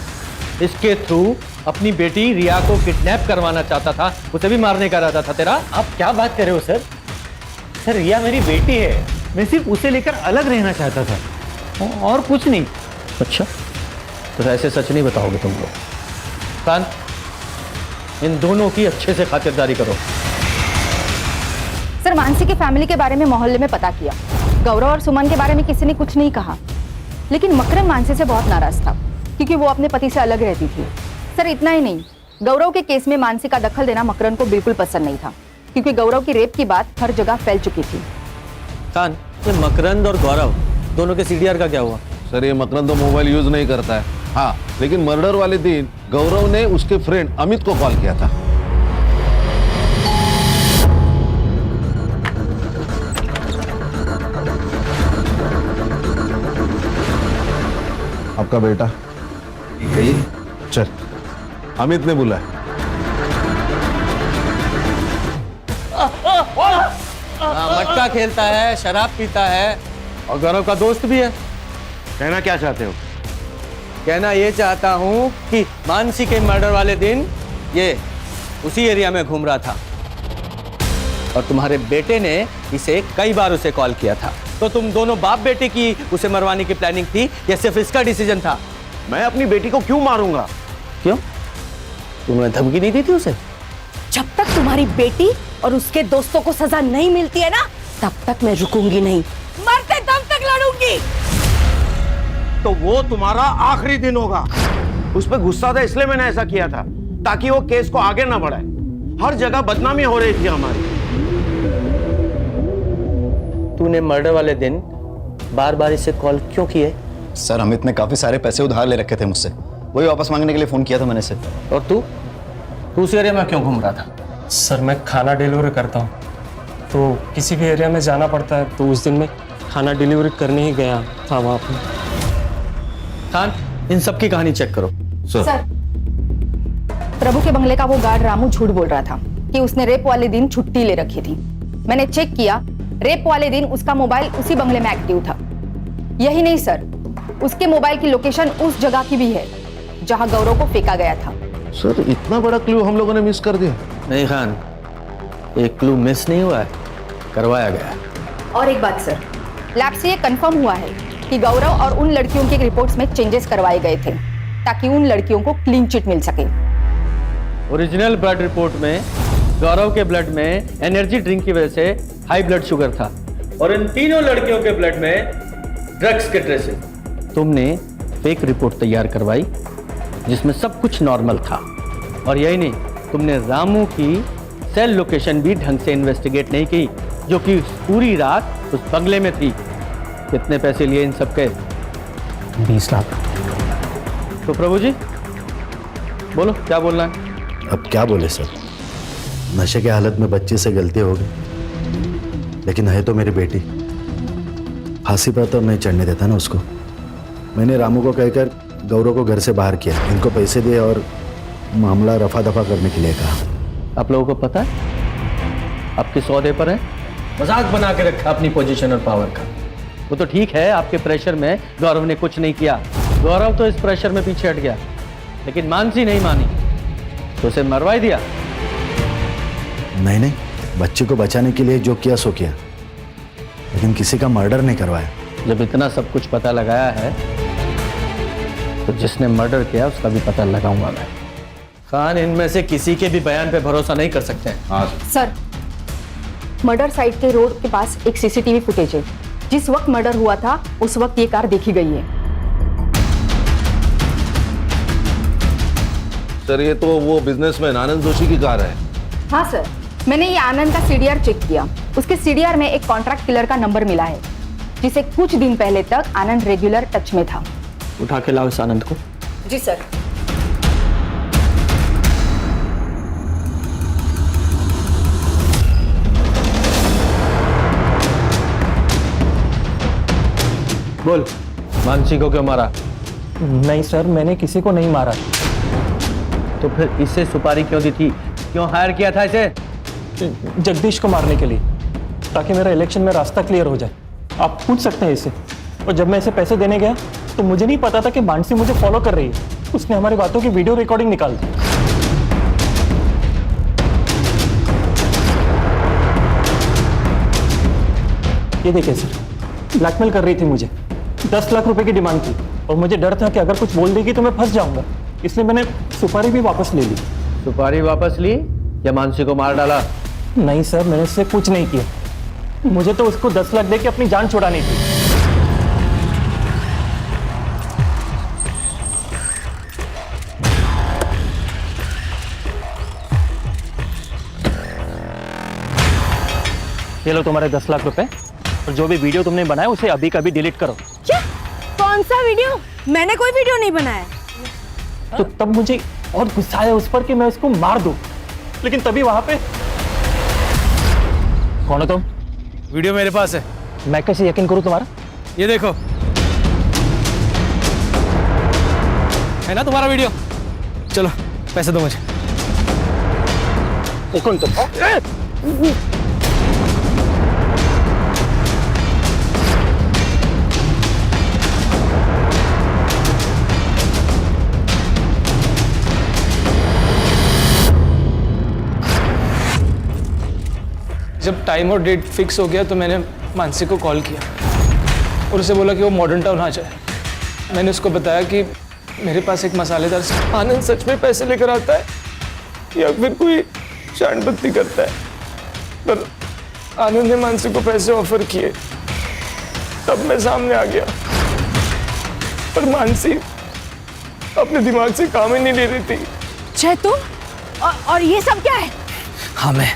इसके थ्रू अपनी बेटी रिया को किडनैप करवाना चाहता था, उसे भी मारने का इरादा था तेरा? आप क्या बात कर रहे हो सर? सर, रिया मेरी बेटी है, मैं सिर्फ उसे लेकर अलग रहना चाहता था और कुछ नहीं। अच्छा, तो ऐसे सच नहीं बताओगे तुम लोग? कान, इन दोनों की अच्छे से खातिरदारी करो। सर, मानसी की फैमिली के बारे में मोहल्ले में पता किया। गौरव और सुमन के बारे में किसी ने कुछ नहीं कहा, लेकिन मकरन मानसी से बहुत नाराज था क्योंकि वो अपने पति से अलग रहती थी। सर, इतना ही नहीं, गौरव के केस में मानसी का दखल देना मकरन को बिल्कुल पसंद नहीं था क्योंकि गौरव की रेप की बात हर जगह फैल चुकी थी। खान, ये मकरंद और गौरव दोनों के सीडीआर का क्या हुआ? सर, ये मकरंद तो मोबाइल यूज नहीं करता है। हाँ, लेकिन मर्डर वाले दिन गौरव ने उसके फ्रेंड अमित को कॉल किया था। आपका बेटा चल, अमित ने बुलाया। मटका खेलता है, शराब पीता है और गौरव का दोस्त भी है। कहना क्या चाहते हो? कहना ये चाहता हूँ कि मानसी के मर्डर वाले दिन ये उसी एरिया में घूम रहा था और तुम्हारे बेटे ने इसे कई बार उसे कॉल किया था। तो तुम दोनों बाप बेटे की उसे मरवाने की प्लानिंग थी या सिर्फ इसका डिसीजन था? मैं अपनी बेटी को क्यों मारूंगा? क्यों? तुमने धमकी नहीं दी थी उसे? जब तक तुम्हारी बेटी और उसके दोस्तों को सजा नहीं मिलती है ना, तब तक मैं रुकूंगी नहीं, मरते दम तक लड़ूंगी। तो वो तुम्हारा आखिरी दिन होगा। उस पर गुस्सा था इसलिए मैंने ऐसा किया था ताकि वो केस को आगे ना बढ़ाए। हर जगह बदनामी हो रही थी हमारी। तूने मर्डर वाले दिन बार बार इसे कॉल क्यों किए? सर, अमित ने काफी सारे पैसे उधार ले रखे थे मुझसे, वही वापस मांगने के लिए फोन किया था मैंने इसे। और तू उस एरिया में क्यों घूम रहा था? सर, मैं खाना डिलीवरी करता हूँ, तो किसी भी एरिया में जाना पड़ता है, तो उस दिन मैं खाना डिलीवरी करने ही गया था वहाँ पर। खान, इन सब की कहानी चेक करो। सर, प्रभु के बंगले का वो गार्ड रामू झूठ बोल रहा था कि उसने रेप वाले दिन छुट्टी ले रखी थी। मैंने चेक किया, रेप वाले दिन उसका मोबाइल उसी बंगले में एक्टिव था। यही नहीं सर, उसके मोबाइल की लोकेशन उस जगह की भी है जहां गौरव को फेंका गया था। सर, इतना बड़ा क्लू हम लोगों ने मिस कर दिया। नहीं खान, एक क्लू मिस नहीं हुआ है, करवाया गया है। और एक बात सर, लैब से ये कंफर्म हुआ है कि गौरव और उन लड़कियों के रिपोर्ट्स में चेंजेस करवाए गए थे ताकि उन लड़कियों को क्लीन चिट मिल सके। ओरिजिनल ब्लड रिपोर्ट में गौरव के ब्लड में एनर्जी ड्रिंक की वजह से हाई ब्लड शुगर था और इन तीनों लड़कियों के ब्लड में ड्रग्स के ट्रेसेस। तुमने फेक रिपोर्ट तैयार करवाई जिसमें सब कुछ नॉर्मल था। और यही नहीं, तुमने रामू की सेल लोकेशन भी ढंग से इन्वेस्टिगेट नहीं की, जो कि पूरी रात उस बंगले में थी। कितने पैसे लिए इन सब के? 20 लाख। तो प्रभु जी बोलो, क्या बोलना है? अब क्या बोले सर, नशे के हालत में बच्चे से गलती हो गई, लेकिन है तो मेरी बेटी। फांसी पर तो नहीं चढ़ने देता ना उसको। मैंने रामू को कहकर गौरव को घर से बाहर किया, इनको पैसे दिए और मामला रफा दफा करने के लिए कहा। आप लोगों को पता है आप किस औहदे पर हैं? मजाक बना के रखा अपनी पोजीशन और पावर का। वो तो ठीक है, आपके प्रेशर में गौरव ने कुछ नहीं किया, गौरव तो इस प्रेशर में पीछे हट गया, लेकिन मानसी नहीं मानी तो उसे मरवा दिया। नहीं, बच्चे को बचाने के लिए जो किया सो किया, लेकिन किसी का मर्डर नहीं करवाया। जब इतना सब कुछ पता लगाया है तो जिसने मर्डर किया उसका भी पता लगाऊंगा मैं। खान, इनमें से किसी के भी बयान पे भरोसा नहीं कर सकते हैं। हाँ सर, मर्डर साइट के रोड के पास एक सीसीटीवी फुटेज है। जिस वक्त मर्डर हुआ था उस वक्त ये कार देखी गई है। सर, ये तो वो बिजनेसमैन आनंद जोशी की कार है। हाँ सर, मैंने ये आनंद का सीडीआर चेक किया। उसके सीडीआर में एक कॉन्ट्रैक्ट किलर का नंबर मिला है जिसे कुछ दिन पहले तक आनंद रेगुलर टच में था। उठा के लाओ इस आनंद को। जी सर। बोल, मानसी को क्यों मारा? नहीं सर, मैंने किसी को नहीं मारा। तो फिर इसे सुपारी क्यों दी थी? क्यों हायर किया था इसे? जगदीश को मारने के लिए, ताकि मेरा इलेक्शन में रास्ता क्लियर हो जाए। आप पूछ सकते हैं इसे। और जब मैं इसे पैसे देने गया तो मुझे नहीं पता था कि मानसी मुझे फॉलो कर रही है। उसने हमारी बातों की वीडियो रिकॉर्डिंग निकाल दी। ये देखिए सर, ब्लैकमेल कर रही थी मुझे, 10 लाख रुपए की डिमांड थी और मुझे डर था कि अगर कुछ बोल देगी तो मैं फंस जाऊंगा, इसलिए मैंने सुपारी भी वापस ले ली। सुपारी वापस ली या मानसी को मार डाला? नहीं सर, मैंने उससे कुछ नहीं किया। मुझे तो उसको 10 लाख दे के अपनी जान छुड़ानी थी। ये लो तुम्हारे 10 लाख रुपए, और जो भी वीडियो तुमने बनाया उसे अभी का अभी डिलीट करो। क्या? कौन सा वीडियो? मैंने कोई वीडियो नहीं बनाया। तो तब मुझे और गुस्सा आया उस पर कि मैं उसको मार दूं, लेकिन तभी वहां पे कौन हो तुम? वीडियो मेरे पास है। मैं कैसे यकीन करूं तुम्हारा? ये देखो, है ना तुम्हारा वीडियो? चलो पैसे दो मुझे। कौन तुम? जब टाइम और डेट फिक्स हो गया तो मैंने मानसी को कॉल किया और उसे बोला कि वो मॉडर्न टाउन आ जाए। मैंने उसको बताया कि मेरे पास एक मसालेदार आनंद सच में पैसे लेकर आता है या फिर कोई शानबत्ती करता है, पर आनंद ने मानसी को पैसे ऑफर किए। तब मैं सामने आ गया, पर मानसी अपने दिमाग से काम ही नहीं ले रही थी। जय तुम और ये सब क्या है? हाँ, मैं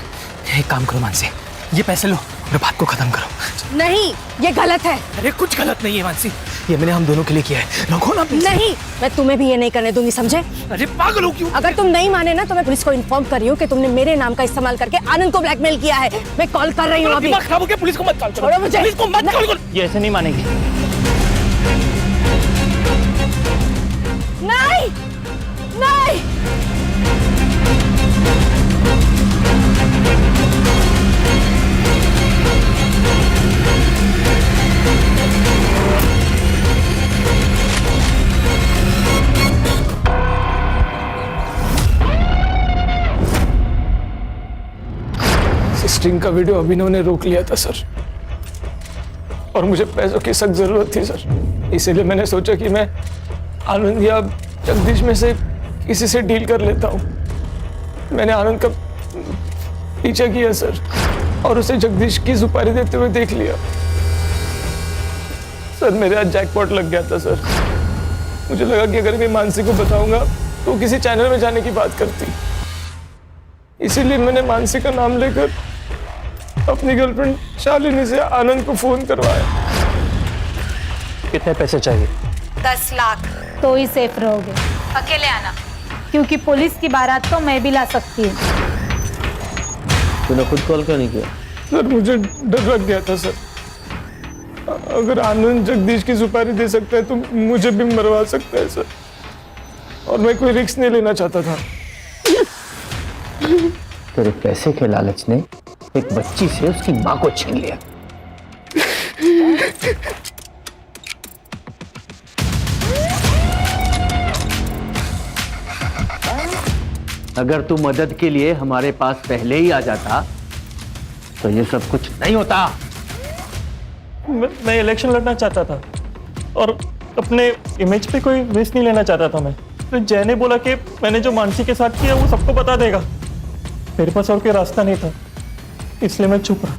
एक काम करो मानसी, ये पैसे लो और बात को खत्म करो। नहीं, ये गलत है। अरे कुछ गलत नहीं है मानसी, ये मैंने हम दोनों के लिए किया है। रखो ना पैसे। नहीं, मैं तुम्हें भी ये नहीं करने दूंगी, समझे? अरे पागल हो क्यों? अगर तुम नहीं माने ना तो मैं पुलिस को इन्फॉर्म कर रही हूँ कि तुमने मेरे नाम का इस्तेमाल करके आनंद को ब्लैकमेल किया है। मैं कॉल कर रही हूँ अभी। दिमाग खराब हो गया, पुलिस को मत कॉल करो। छोड़ो मुझे। पुलिस को मत कॉल करो। ये ऐसे नहीं मानेगी। नहीं, नहीं। सिस्टिंग का वीडियो अभिनव ने रोक लिया था सर, और मुझे पैसों की सख्त जरूरत थी सर। इसीलिए मैंने सोचा कि मैं आनंद या जगदीश में से किसी से डील कर लेता हूँ। मैंने आनंद का पीछा किया सर, और उसे जगदीश की सुपारी देते हुए देख लिया। सर मेरे आज जैकपॉट लग गया था सर। मुझे लगा कि अगर मैं मानसी को बताऊंगा तो किसी चैनल में जाने की बात करती, इसीलिए मैंने मानसी का नाम लेकर अपनी गर्लफ्रेंड शालिनी से आनंद को फोन करवाया। कितने पैसे चाहिए? 10 लाख। तो ही सेफ रहोगे। अकेले आना, क्योंकि पुलिस की बारात तो मैं भी ला सकती हूँ। तूने खुद कॉल क्यों नहीं किया? सर मुझे डर लग गया था सर, अगर आनंद जगदीश की सुपारी दे सकता है तो मुझे भी मरवा सकता है सर, और मैं कोई रिस्क नहीं लेना चाहता था। तेरे पैसे के लालच ने एक बच्ची से उसकी मां को छीन लिया। अगर तू मदद के लिए हमारे पास पहले ही आ जाता तो ये सब कुछ नहीं होता। मैं इलेक्शन लड़ना चाहता था और अपने इमेज पे कोई रिस्क नहीं लेना चाहता था। मैं तो जय ने बोला कि मैंने जो मानसी के साथ किया वो सबको बता देगा। मेरे पास और कोई रास्ता नहीं था, इसलिए मैं चुप रहा।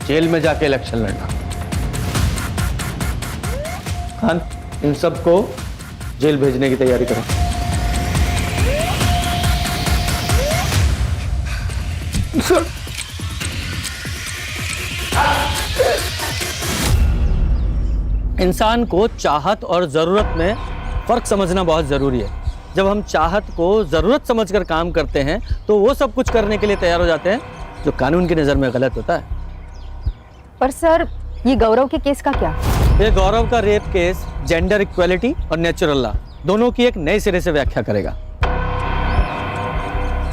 जेल में जाके इलेक्शन लड़ना। खान, इन सबको जेल भेजने की तैयारी करो। सर इंसान को चाहत और जरूरत में फर्क समझना बहुत जरूरी है। जब हम चाहत को जरूरत समझकर काम करते हैं तो वो सब कुछ करने के लिए तैयार हो जाते हैं जो कानून की नजर में गलत होता है। पर सर, ये गौरव के केस का क्या? ये गौरव का रेप केस जेंडर इक्वालिटी और नेचुरल लॉ दोनों की एक नए सिरे से व्याख्या करेगा।